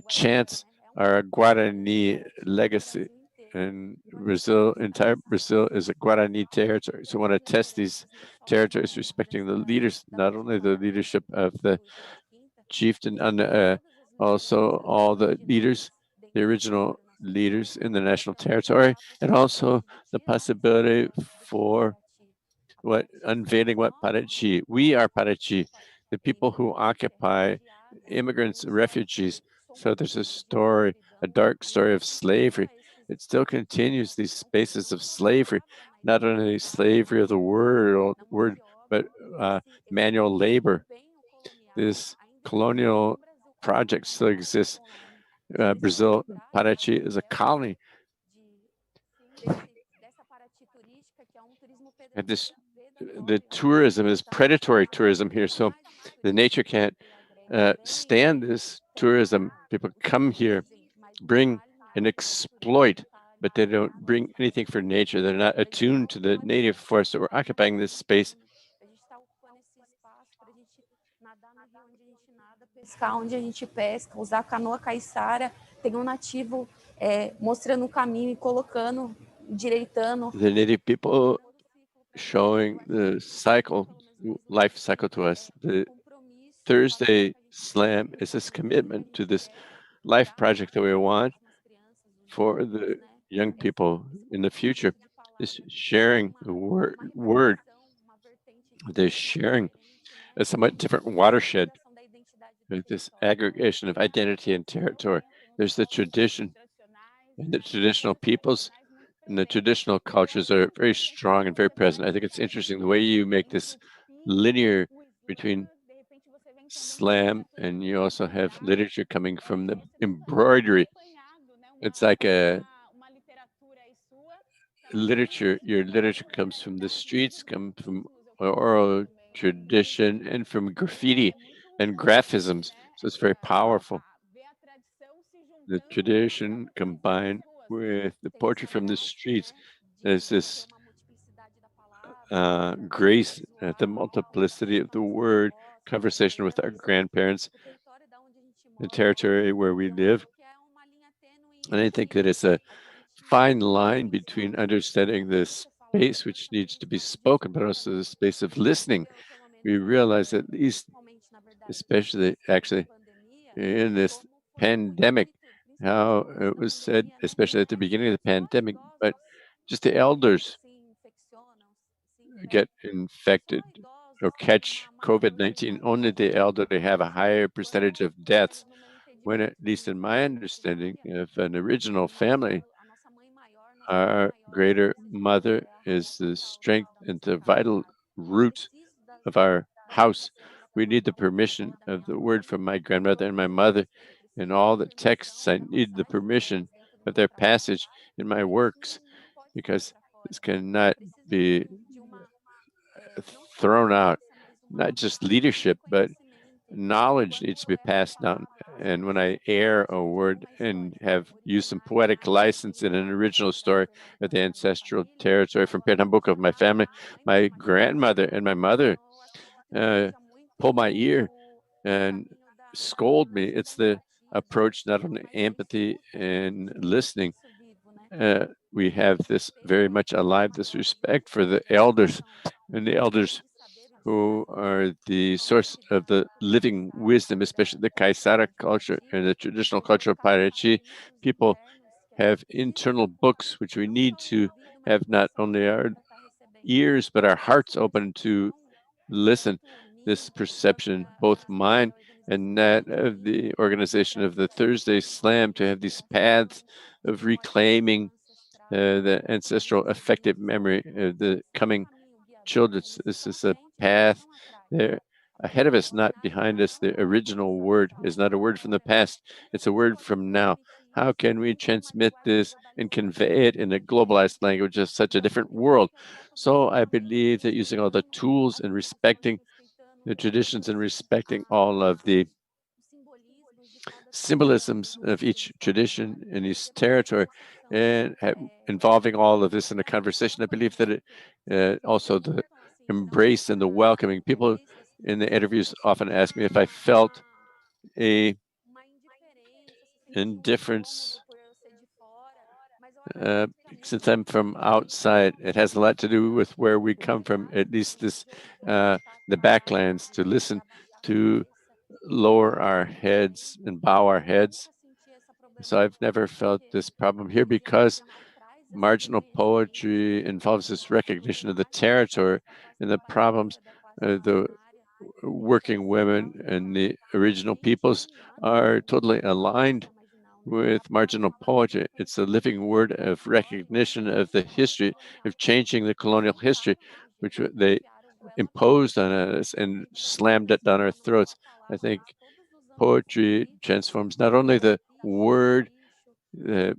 chants are a Guarani legacy. And Brazil, entire Brazil is a Guarani territory. So I want to test these territories respecting the leaders, not only the leadership of the chieftain, and also all the leaders, the original leaders in the national territory, and also the possibility for unveiling what Paraty. We are Paraty, the people who occupy immigrants, refugees. So there's a story, a dark story of slavery. It still continues these spaces of slavery, not only slavery of the word, but manual labor. This colonial project still exists. Brazil, Paraty is a colony. And the tourism is predatory tourism here. So the nature can't stand this tourism. People come here, bring and exploit, but they don't bring anything for nature. They're not attuned to the native forest. So we're occupying this space. Pescar onde a gente pesca, usar a canoa caiçara, tem nativo mostrando o caminho e colocando, endireitando. The native people showing the life cycle to us. The Thursday Slam is this commitment to this life project that we want for the young people in the future. This sharing the word, this sharing a somewhat different watershed, this aggregation of identity and territory. There's the tradition, and the traditional peoples and the traditional cultures are very strong and very present. I think it's interesting the way you make this linear between slam, and you also have literature coming from the embroidery. It's like a literature. Your literature comes from the streets, comes from oral tradition, and from graffiti and graphisms. So it's very powerful. The tradition combined with the poetry from the streets. There's this grace at the multiplicity of the word, conversation with our grandparents, the territory where we live. And I think that it's a fine line between understanding the space which needs to be spoken, but also the space of listening. We realize at least, especially actually in this pandemic, how it was said, especially at the beginning of the pandemic, but just the elders get infected or catch COVID-19. Only the elderly have a higher percentage of deaths, when at least in my understanding of an original family, our greater mother is the strength and the vital root of our house. We need the permission of the word from my grandmother and my mother. In all the texts, I need the permission of their passage in my works, because this cannot be thrown out. Not just leadership, but knowledge needs to be passed down. And when I air a word and have used some poetic license in an original story of the ancestral territory from Pernambuco of my family, my grandmother and my mother pull my ear and scold me. It's the approach, not only empathy and listening. We have this very much alive, this respect for the elders, and the elders who are the source of the living wisdom, especially the Caissara culture and the traditional culture of Paraty. People have internal books which we need to have not only our ears but our hearts open to listen. This perception, both mine and that of the organization of the Thursday Slam, to have these paths of reclaiming the ancestral affective memory of the coming children. This is a path there ahead of us, not behind us. The original word is not a word from the past, it's a word from now. How can we transmit this and convey it in a globalized language of such a different world? So I believe that using all the tools and respecting the traditions and respecting all of the symbolisms of each tradition in each territory, and involving all of this in a conversation. I believe that it also the embrace and the welcoming. People in the interviews often ask me if I felt a indifference since I'm from outside. It has a lot to do with where we come from, at least this the backlands, to listen, to lower our heads and bow our heads. So I've never felt this problem here because marginal poetry involves this recognition of the territory and the problems. The working women and the original peoples are totally aligned with marginal poetry. It's a living word of recognition of the history, of changing the colonial history, which they imposed on us and slammed it down our throats. I think poetry transforms not only the word, the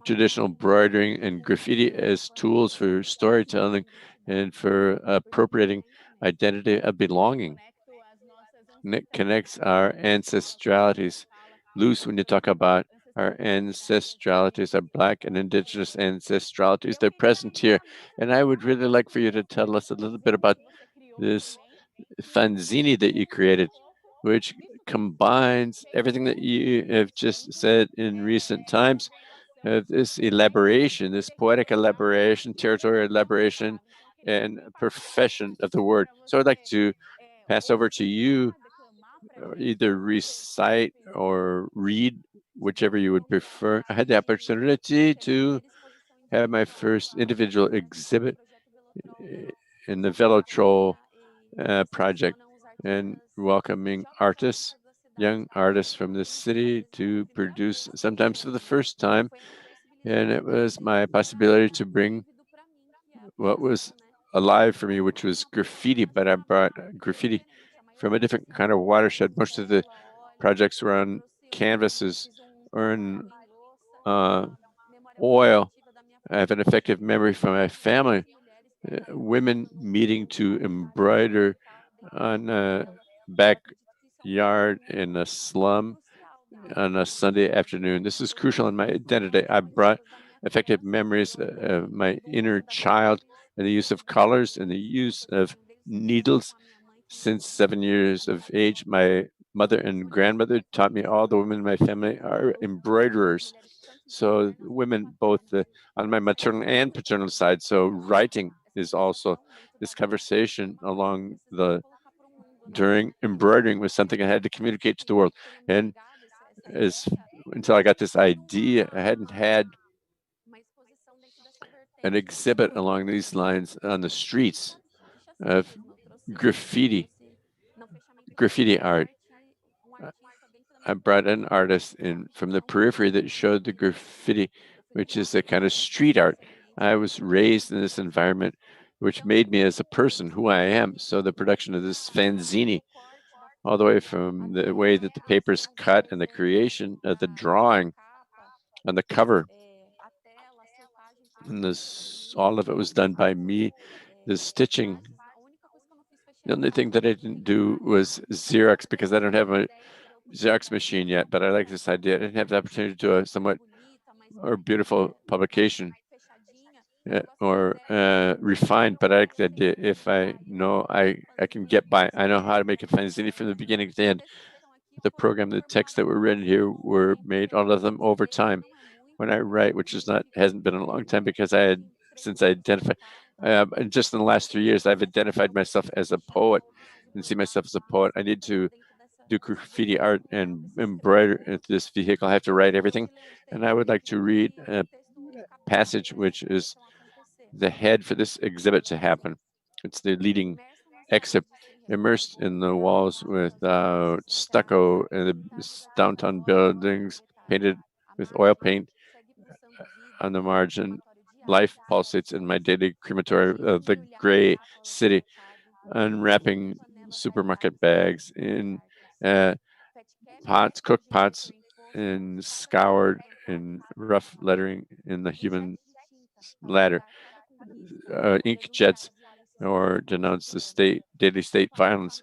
traditional embroidering and graffiti as tools for storytelling and for appropriating identity of belonging. And it connects our ancestralities. Luz, when you talk about our ancestralities, our Black and Indigenous ancestralities, they're present here. And I would really like for you to tell us a little bit about this fanzine that you created, which combines everything that you have just said in recent times, this elaboration, this poetic elaboration, territorial elaboration, and profession of the word. So I'd like to pass over to you, either recite or read, whichever you would prefer. I had the opportunity to have my first individual exhibit in the Velotrol project and welcoming artists, young artists from the city to produce, sometimes for the first time. And it was my possibility to bring what was alive for me, which was graffiti, but I brought graffiti from a different kind of watershed. Most of the projects were on canvases or in oil. I have an effective memory from my family, women meeting to embroider on a backyard in a slum on a Sunday afternoon. This is crucial in my identity. I brought effective memories of my inner child and the use of colors and the use of needles. Since 7 years of age, my mother and grandmother taught me all the women in my family are embroiderers. So women both on my maternal and paternal side. So writing is also this conversation along the during embroidering was something I had to communicate to the world. And as until I got this idea, I hadn't had an exhibit along these lines on the streets of graffiti art. I brought an artist in from the periphery that showed the graffiti, which is a kind of street art. I was raised in this environment, which made me as a person who I am. So the production of this fanzine, all the way from the way that the paper's cut and the creation of the drawing on the cover, and this all of it was done by me. The stitching, the only thing that I didn't do was Xerox because I don't have a Xerox machine yet, but I like this idea. I didn't have the opportunity to do a somewhat or beautiful publication or refined, but I like the idea. If I know I can get by, I know how to make a fanzine from the beginning to the end. The program, the texts that were written here were made, all of them over time. When I write, which is not hasn't been in a long time because I had since I identified, and just in the last 3 years, I've identified myself as a poet and see myself as a poet. I need to do graffiti art and embroider into this vehicle. I have to write everything, and I would like to read a passage which is the head for this exhibit to happen. It's the leading excerpt. Immersed in the walls with stucco and the downtown buildings painted with oil paint on the margin. Life pulsates in my daily crematory of the gray city, unwrapping supermarket bags in pots, cooked pots, and scoured in rough lettering in the human ladder. Ink jets or denounce the daily state violence,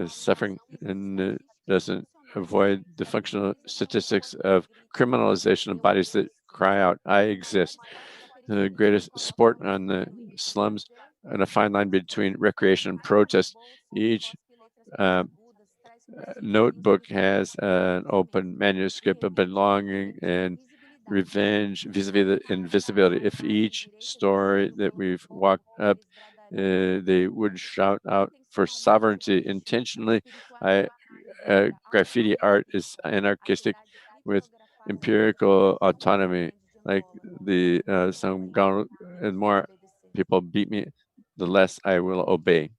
suffering, and doesn't avoid the functional statistics of criminalization of bodies that cry out, I exist. The greatest sport on the slums, and a fine line between recreation and protest. Each notebook has an open manuscript of belonging and revenge vis-a-vis the invisibility. If each story that we've walked up, they would shout out for sovereignty intentionally. Graffiti art is anarchistic with empirical autonomy, like the song, and more people beat me, the less I will obey.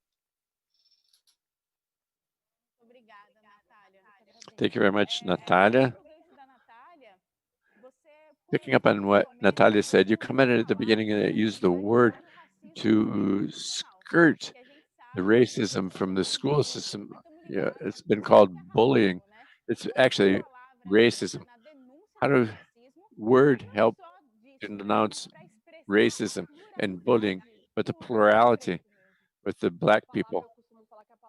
Thank you very much, Nathalia. Picking up on what Nathalia said, you commented at the beginning and used the word to skirt the racism from the school system. Yeah, it's been called bullying. It's actually racism. How do word help to denounce racism and bullying, but the plurality with the Black people?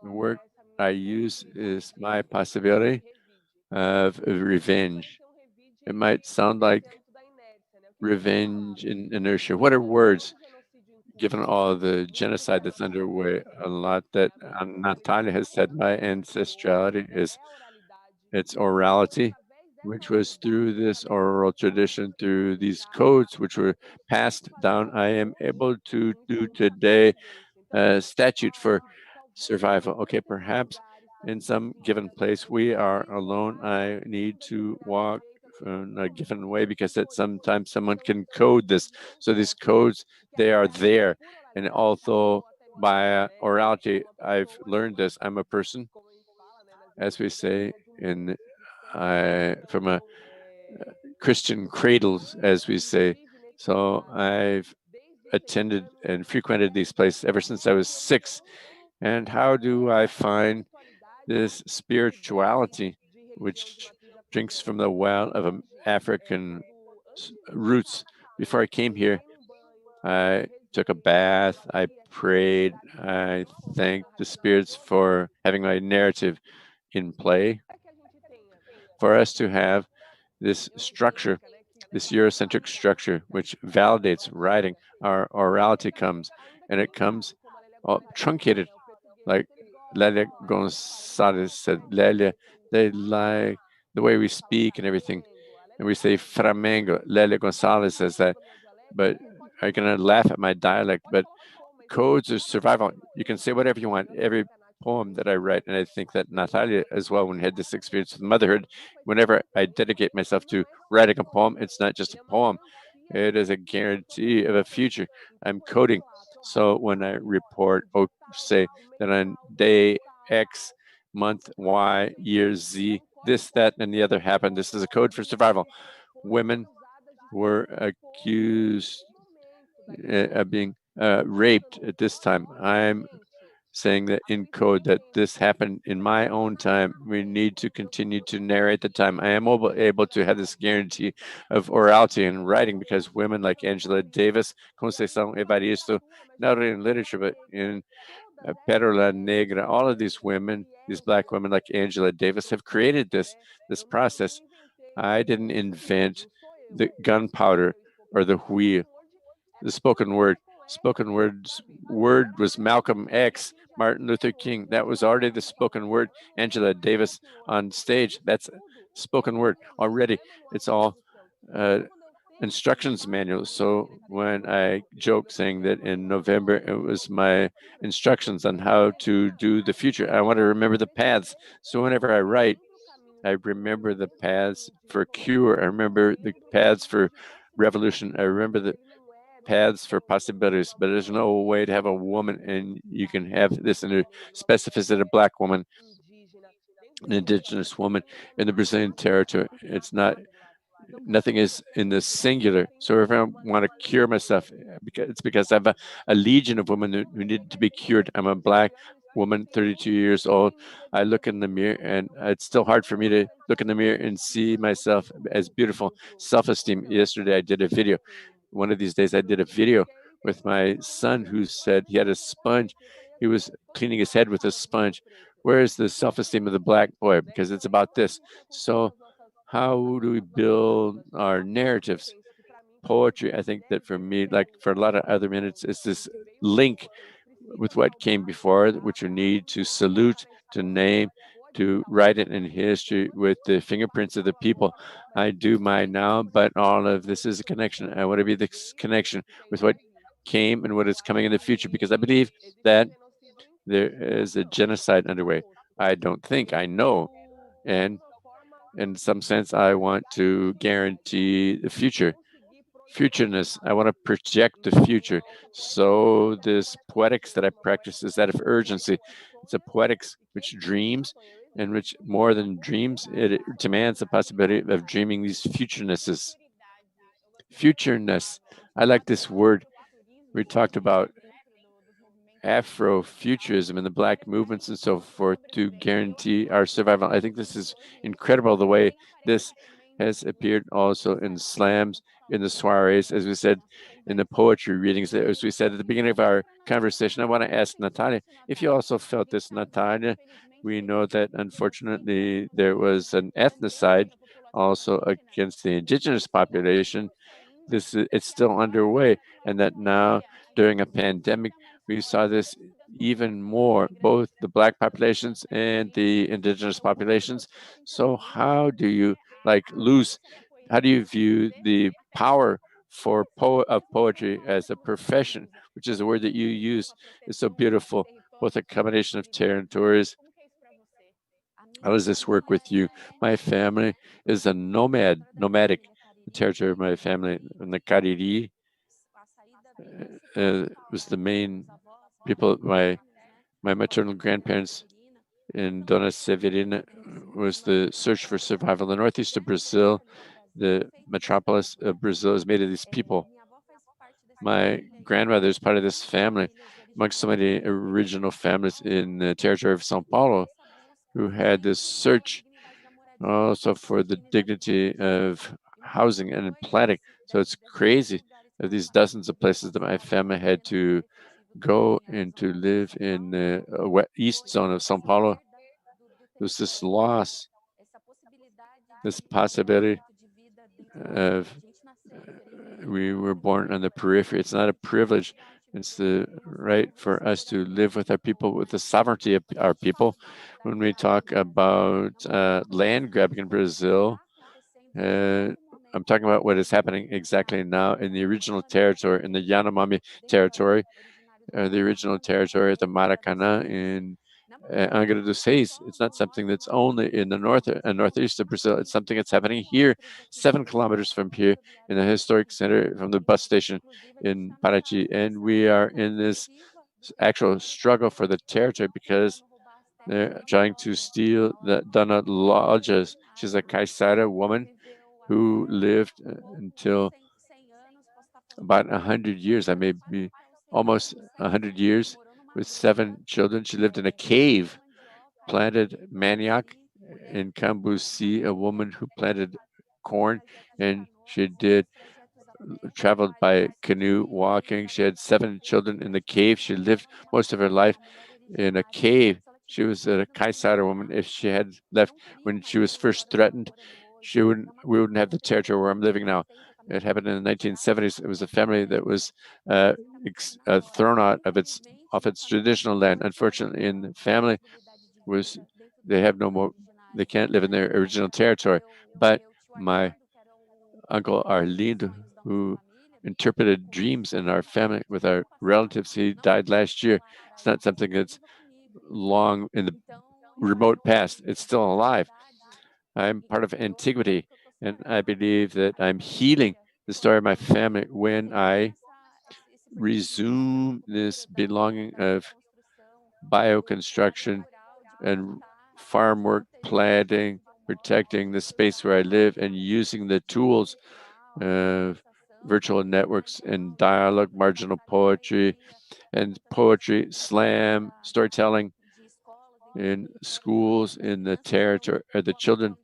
The word I use is my possibility of revenge. It might sound like revenge and inertia. What are words, given all the genocide that's underway? A lot that Nathalia has said, my ancestrality is its orality, which was through this oral tradition, through these codes which were passed down. I am able to do today a statute for survival. Okay, perhaps in some given place we are alone. I need to walk in a given way because that sometimes someone can code this. So these codes, they are there. And although by orality, I've learned this, I'm a person, as we say, in from a Christian cradles, as we say. So I've attended and frequented these places ever since I was 6. And how do I find this spirituality, which drinks from the well of African roots? Before I came here, I took a bath, I prayed, I thanked the spirits for having my narrative in play. For us to have this structure, this Eurocentric structure, which validates writing, our orality comes, and it comes truncated, like Lélia Gonçalves said. Lélia, they like the way we speak and everything. And we say Flamengo. Lélia Gonçalves says that, but are you going to laugh at my dialect? But codes of survival, you can say whatever you want. Every poem that I write, and I think that Nathalia as well, when I had this experience with motherhood, whenever I dedicate myself to writing a poem, it's not just a poem. It is a guarantee of a future. I'm coding. So when I report, say that on day X, month Y, year Z, this, that, and the other happened. This is a code for survival. Women were accused of being raped at this time. I'm saying that in code that this happened in my own time. We need to continue to narrate the time. I am able to have this guarantee of orality in writing because women like Angela Davis, Conceição Evaristo, not only in literature, but in Pérola Negra, all of these women, these Black women like Angela Davis have created this process. I didn't invent the gunpowder or the wheel, the spoken word. Spoken word was Malcolm X, Martin Luther King. That was already the spoken word. Angela Davis on stage, that's spoken word already. It's all instructions manuals. So when I joke saying that in November, it was my instructions on how to do the future. I want to remember the paths. So whenever I write, I remember the paths for cure. I remember the paths for revolution. I remember the paths for possibilities, but there's no way to have a woman, and you can have this in a specificity, a Black woman, an indigenous woman in the Brazilian territory. It's not, nothing is in the singular. So if I want to cure myself, it's because I have a legion of women who need to be cured. I'm a Black woman, 32 years old. I look in the mirror, and it's still hard for me to look in the mirror and see myself as beautiful. Self-esteem. Yesterday, I did a video. One of these days, I did a video with my son who said he had a sponge. He was cleaning his head with a sponge Where is the self-esteem of the Black boy? Because it's about this. So how do we build our narratives? Poetry, I think that for me, like for a lot of other minutes, is this link with what came before, which you need to salute, to name, to write it in history with the fingerprints of the people. I do mine now, but all of this is a connection. I want to be this connection with what came and what is coming in the future, because I believe that there is a genocide underway. I don't think, I know. And in some sense, I want to guarantee the futureness. I want to project the future. So this poetics that I practice is that of urgency. It's a poetics which dreams, and which more than dreams, it demands the possibility of dreaming these futurenesses. Futureness. I like this word. We talked about Afrofuturism and the Black movements and so forth to guarantee our survival. I think this is incredible the way this has appeared also in slams, in the soirees, as we said, in the poetry readings. As we said at the beginning of our conversation, I want to ask Nathalia if you also felt this. Nathalia, we know that unfortunately there was an ethnocide also against the indigenous population. It's still underway, and that now during a pandemic, we saw this even more, both the Black populations and the indigenous populations. So how do you, like Luz, how do you view the power of poetry as a profession, which is a word that you use? Is so beautiful, both a combination of territories. How does this work with you? My family is a nomadic territory of my family in the Cariri. Was the main people, my maternal grandparents in Dona Severina was the search for survival. The northeast of Brazil, the metropolis of Brazil is made of these people. My grandmother is part of this family, amongst so many original families in the territory of São Paulo, who had this search also for the dignity of housing and planning. So it's crazy of these dozens of places that my family had to go and to live in the east zone of São Paulo. There's this loss, this possibility of we were born on the periphery. It's not a privilege. It's the right for us to live with our people, with the sovereignty of our people. When we talk about land grabbing in Brazil, I'm talking about what is happening exactly now in the original territory, in the Yanomami territory, the original territory at the Maracanã in Angra dos Reis. It's not something that's only in the north and northeast of Brazil. It's something that's happening here, 7 kilometers from here, in the historic center from the bus station in Paraty. And we are in this actual struggle for the territory because they're trying to steal the Dona Lojas. She's a Caiçara woman who lived until about 100 years. I may be almost 100 years with 7 children. She lived in a cave, planted manioc in Cambuci, a woman who planted corn, and she traveled by canoe walking. She had 7 children in the cave. She lived most of her life in a cave. She was a Caiçara woman. If she had left when she was first threatened, we wouldn't have the territory where I'm living now. It happened in the 1970s. It was a family that was thrown out of its traditional land. Unfortunately, in the family they have no more. They can't live in their original territory. But my uncle Arlindo, who interpreted dreams in our family with our relatives, he died last year. It's not something that's long in the remote past. It's still alive. I'm part of antiquity, and I believe that I'm healing the story of my family when I resume this belonging of bioconstruction and farm work, planting, protecting the space where I live, and using the tools of virtual networks and dialogue, marginal poetry, and poetry, slam, storytelling in schools, in the territory, or the children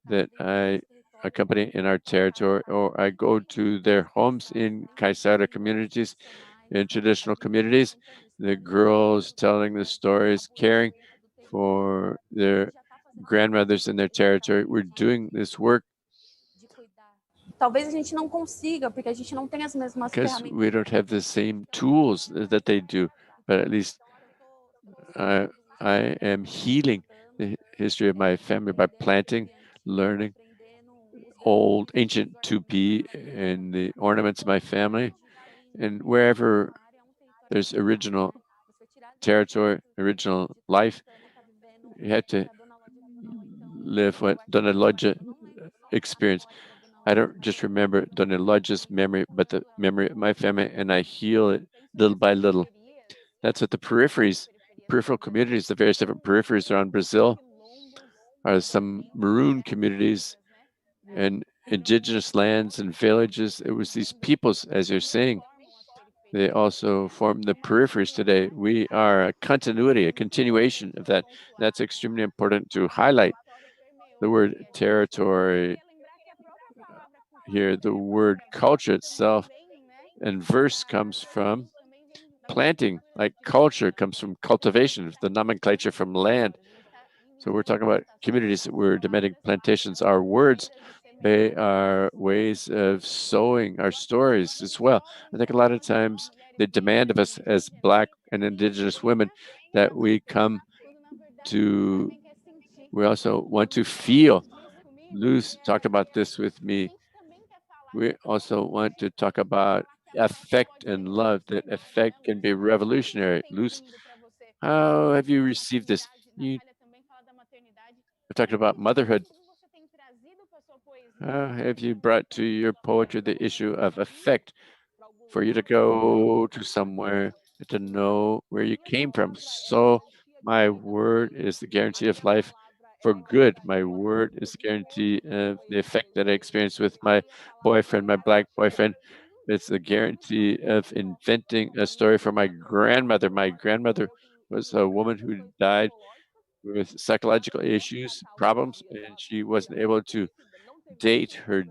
that I accompany in our territory, or I go to their homes in Caiçara communities, in traditional communities, the girls telling the stories, caring for their grandmothers in their territory. We're doing this work Talvez a gente não consiga, porque a gente não tem as mesmas because ferramentas. we don't have the same tools that they do, but at least I am healing the history of my family by planting, learning old ancient Tupi and the ornaments of my family, and wherever there's original territory, original life, you have to live what Dona Lodja experienced. I don't just remember Dona Lodja's memory, but the memory of my family, and I heal it little by little. That's what the peripheries, peripheral communities, the various different peripheries around Brazil, are some maroon communities and indigenous lands and villages. It was these peoples, as you're saying, they also form the peripheries today. We are a continuity, a continuation of that. That's extremely important to highlight. The word territory here, the word culture itself, and verse comes from planting, like culture comes from cultivation, the nomenclature from land. So we're talking about communities that we're demanding plantations. Our words, they are ways of sowing our stories as well. I think a lot of times they demand of us as Black and Indigenous women that we come to, we also want to feel. Luz talked about this with me. We also want to talk about affect and love. That affect can be revolutionary. Luz, how have you received this? You are talking about motherhood. How have you brought to your poetry the issue of affect for you to go to somewhere to know where you came from? So my word is the guarantee of life for good. My word is the guarantee of the effect that I experienced with my boyfriend, my Black boyfriend. It's the guarantee of inventing a story for my grandmother. My grandmother was a woman who died with psychological issues, problems, and she wasn't able to date her.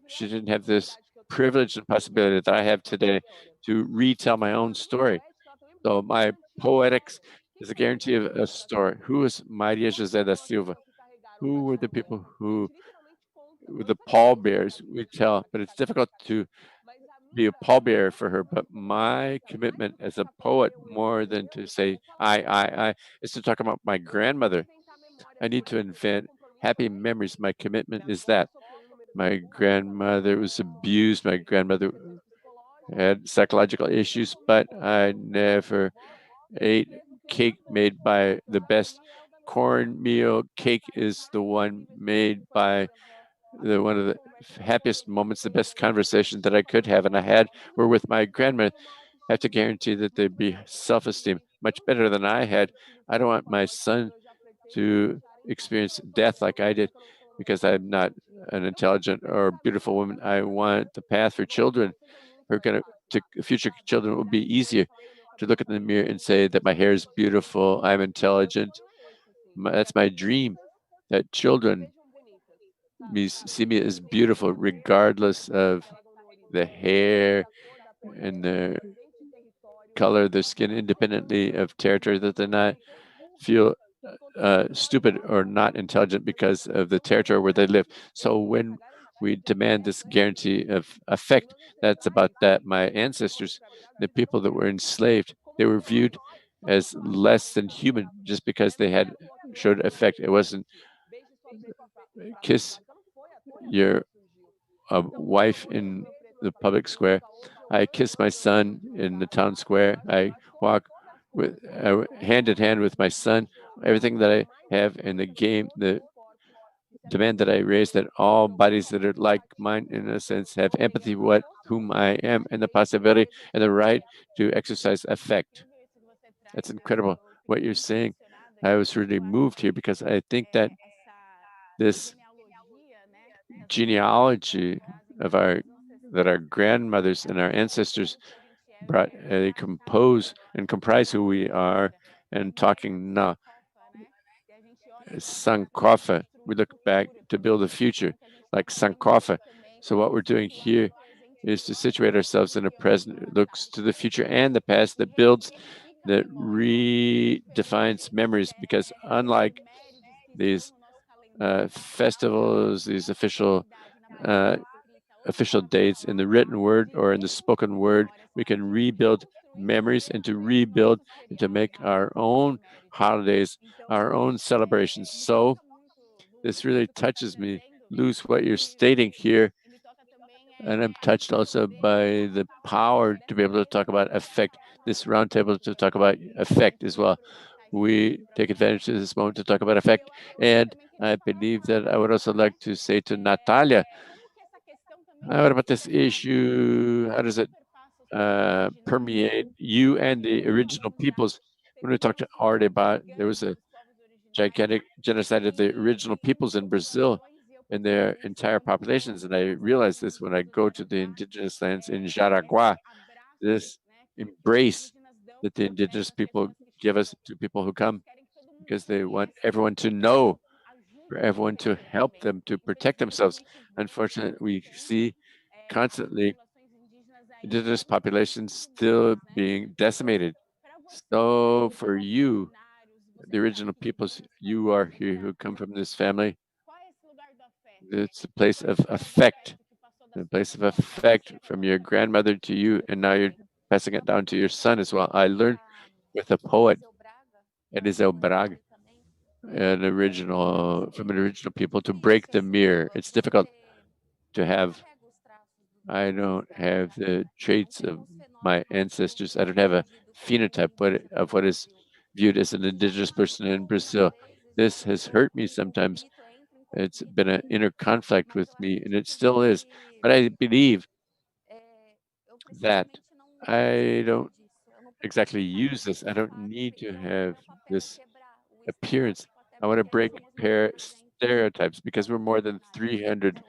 She didn't have this privilege and possibility that I have today to retell my own story. So my poetics is a guarantee of a story. Who is Maria José da Silva? Who were the people who were the pallbearers we tell? But it's difficult to be a pallbearer for her. But my commitment as a poet, more than to say I, is to talk about my grandmother. I need to invent happy memories. My commitment is that. My grandmother was abused. My grandmother had psychological issues, but I never ate cake made by the best cornmeal cake is the one made by one of the happiest moments, the best conversation that I could have, and I had were with my grandma. I have to guarantee that there'd be self-esteem much better than I had. I don't want my son to experience death like I did because I'm not an intelligent or beautiful woman. I want the path for children who are going to future children will be easier to look in the mirror and say that my hair is beautiful, I'm intelligent. That's my dream, that children see me as beautiful regardless of the hair and the color of their skin, independently of territory, that they're not feel stupid or not intelligent because of the territory where they live. So when we demand this guarantee of affect, that's about that. My ancestors, the people that were enslaved, they were viewed as less than human just because they had showed affect. It wasn't kiss your wife in the public square. I kiss my son in the town square. I walk with hand in hand with my son. Everything that I have in the game, the demand that I raise that all bodies that are like mine, in a sense, have empathy with whom I am and the possibility and the right to exercise affect. That's incredible what you're saying. I was really moved here because I think that this genealogy of our grandmothers and our ancestors brought, they compose and comprise who we are. And talking now, Sankofa, we look back to build a future like Sankofa. So what we're doing here is to situate ourselves in a present that looks to the future and the past, that builds that redefines memories, because unlike these festivals, these official dates in the written word or in the spoken word, we can rebuild memories and to rebuild and to make our own holidays, our own celebrations. So this really touches me, Luz, what you're stating here. And I'm touched also by the power to be able to talk about affect, this roundtable to talk about affect as well. We take advantage of this moment to talk about affect. And I believe that I would also like to say to Nathalia, what about this issue? How does it permeate you and the original peoples? When we talked already about, there was a gigantic genocide of the original peoples in Brazil and their entire populations. And I realized this when I go to the indigenous lands in Jaraguá, this embrace that the indigenous people give us to people who come, because they want everyone to know, for everyone to help them to protect themselves. Unfortunately, we see constantly indigenous populations still being decimated. So for you, the original peoples, you are here who come from this family, it's a place of affect, a place of affect from your grandmother to you, and now you're passing it down to your son as well. I learned with a poet, Eliseu Braga, from an original people, to break the mirror. It's difficult to have. I don't have the traits of my ancestors. I don't have a phenotype of what is viewed as an indigenous person in Brazil. This has hurt me sometimes. It's been an inner conflict with me, and it still is. But I believe that I don't exactly use this. I don't need to have this appearance. I want to break stereotypes, because we're more than 300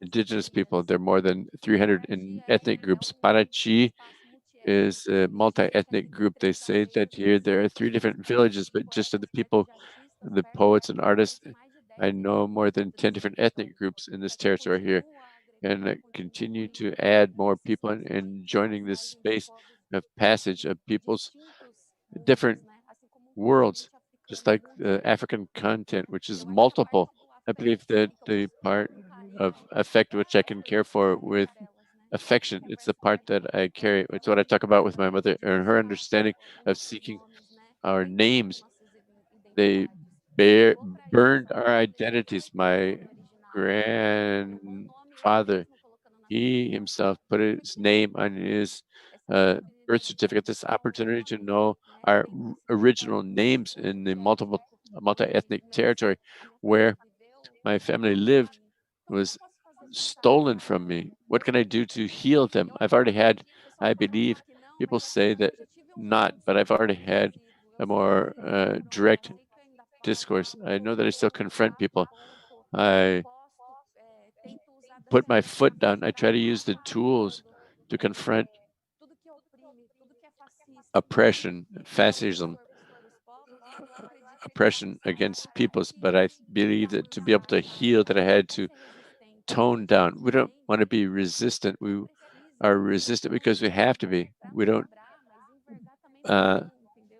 indigenous people. There are more than 300 in ethnic groups. Paraty is a multi-ethnic group. They say that here there are 3 different villages, but just of the people, the poets and artists, I know more than 10 different ethnic groups in this territory here, and continue to add more people and joining this space of passage of people's different worlds, just like the African content, which is multiple. I believe that the part of affect which I can care for with affection, it's the part that I carry. It's what I talk about with my mother and her understanding of seeking our names. They burned our identities. My grandfather, he himself put his name on his birth certificate. This opportunity to know our original names in the multi-ethnic territory where my family lived was stolen from me. What can I do to heal them? I've already had, I believe, people say that not, but I've already had a more direct discourse. I know that I still confront people. I put my foot down. I try to use the tools to confront oppression, fascism, oppression against peoples. But I believe that to be able to heal, that I had to tone down. We don't want to be resistant. We are resistant because we have to be. We don't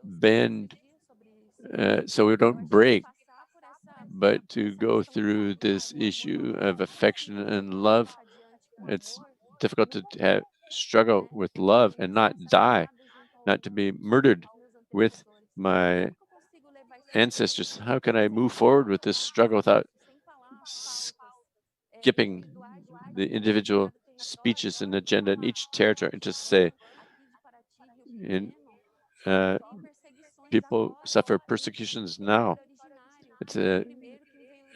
bend, so we don't break. But to go through this issue of affection and love, it's difficult to struggle with love and not die, not to be murdered with my ancestors. How can I move forward with this struggle without skipping the individual speeches and agenda in each territory, and just say, people suffer persecutions now. It's a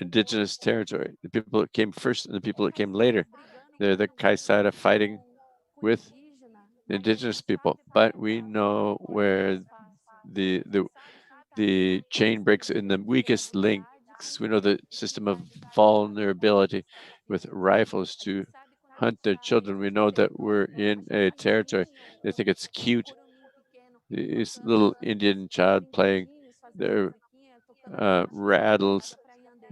indigenous territory. The people that came first and the people that came later, they're the Kaisara fighting with the indigenous people. But we know where the chain breaks in the weakest links. We know the system of vulnerability with rifles to hunt their children. We know that we're in a territory. They think it's cute. This little Indian child playing their rattles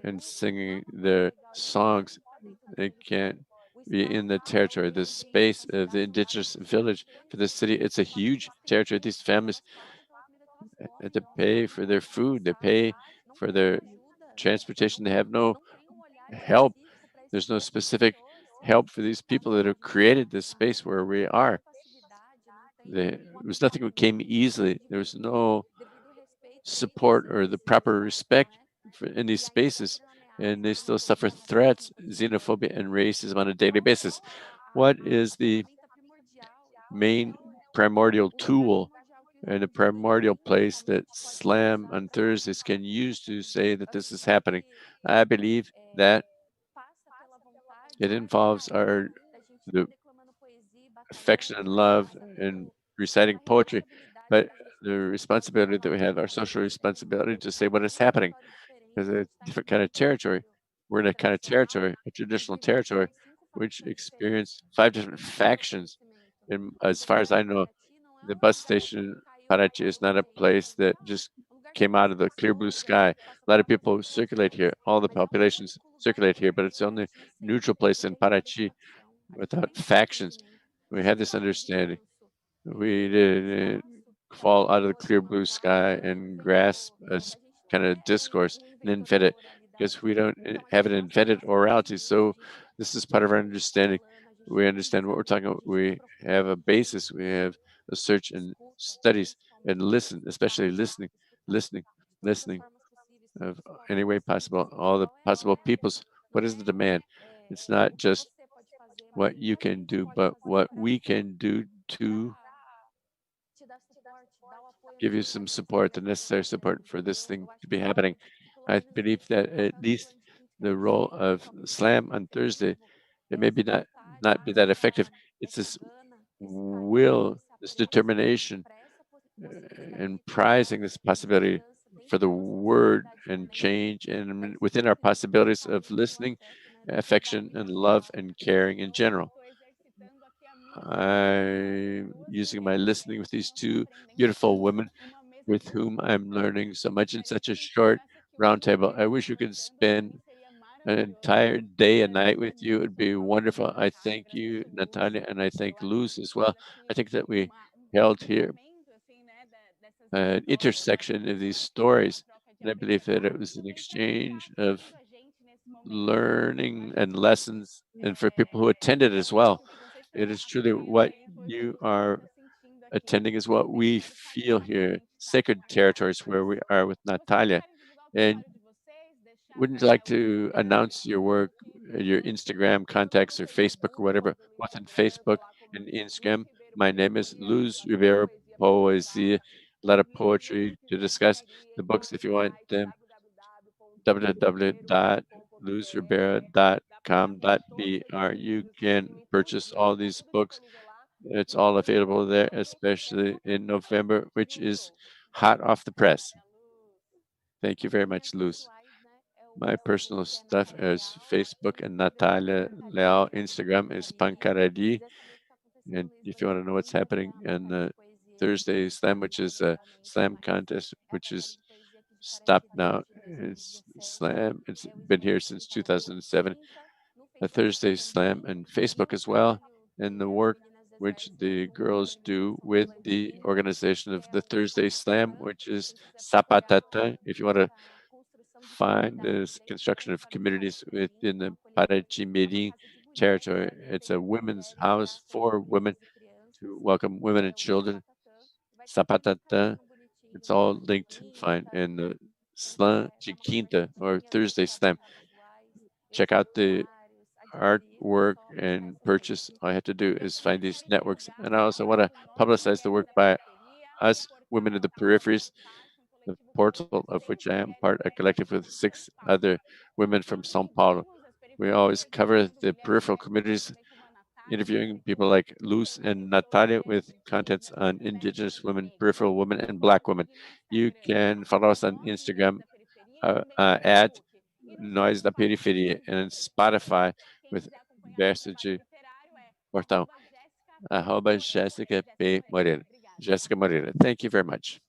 and singing their songs. They can't be in the territory, the space of the indigenous village for the city. It's a huge territory. These families have to pay for their food, they pay for their transportation. They have no help. There's no specific help for these people that have created this space where we are. There was nothing that came easily. There was no support or the proper respect in these spaces, and they still suffer threats, xenophobia, and racism on a daily basis. What is the main primordial tool and a primordial place that Slam on Thursdays can use to say that this is happening? I believe that it involves the affection and love and reciting poetry, but the responsibility that we have, our social responsibility to say what is happening, because it's a different kind of territory. We're in a kind of territory, a traditional territory, which experienced 5 different factions. And as far as I know, the bus station Paraty is not a place that just came out of the clear blue sky. A lot of people circulate here, all the populations circulate here, but it's the only neutral place in Paraty without factions. We had this understanding. We didn't fall out of the clear blue sky and grasp a kind of discourse and invent it, because we don't have an invented orality. So this is part of our understanding. We understand what we're talking about. We have a basis. We have a search and studies and listen, especially listening of any way possible, all the possible peoples. What is the demand? It's not just what you can do, but what we can do to give you some support, the necessary support for this thing to be happening. I believe that at least the role of Slam on Thursday, it may be not be that effective. It's this will, this determination, and prizing this possibility for the word and change, and within our possibilities of listening, affection, and love and caring in general. I'm using my listening with these two beautiful women with whom I'm learning so much in such a short roundtable. I wish you could spend an entire day and night with you. It would be wonderful. I thank you, Natalia, and I thank Luz as well. I think that we held here an intersection of these stories, and I believe that it was an exchange of learning and lessons, and for people who attended as well. It is truly what you are attending is what we feel here, sacred territories where we are with Natalia. And wouldn't you like to announce your work, your Instagram contacts or Facebook or whatever? Both on Facebook and Instagram. My name is Luz Ribeiro Poesia, a lot of poetry to discuss. The books, if you want them, www.luzribeiro.com.br. You can purchase all these books. It's all available there, especially in November, which is hot off the press. Thank you very much, Luz. My personal stuff is Facebook and Nathalia Leal. Instagram is Pancaradi. And if you want to know what's happening in the Thursday Slam, which is a slam contest, which is stopped now. It's Slam. It's been here since 2007. A Thursday Slam and Facebook as well, and the work which the girls do with the organization of the Thursday Slam, which is Sapatata. If you want to find this construction of communities within the Paraty Mirim territory, it's a women's house for women to welcome women and children. Sapatata. It's all linked fine in the Slam de Quinta or Thursday Slam. Check out the artwork and purchase. All I have to do is find these networks. And I also want to publicize the work by us, women of the peripheries, the portal of which I am part, a collective with 6 other women from São Paulo. We always cover the peripheral communities, interviewing people like Luz and Natalia with contents on indigenous women, peripheral women, and Black women. You can follow us on Instagram at Nós da Periferia and Spotify with Versace Portal, @Jéssica P. Moreira. Jéssica Moreira. Thank you very much.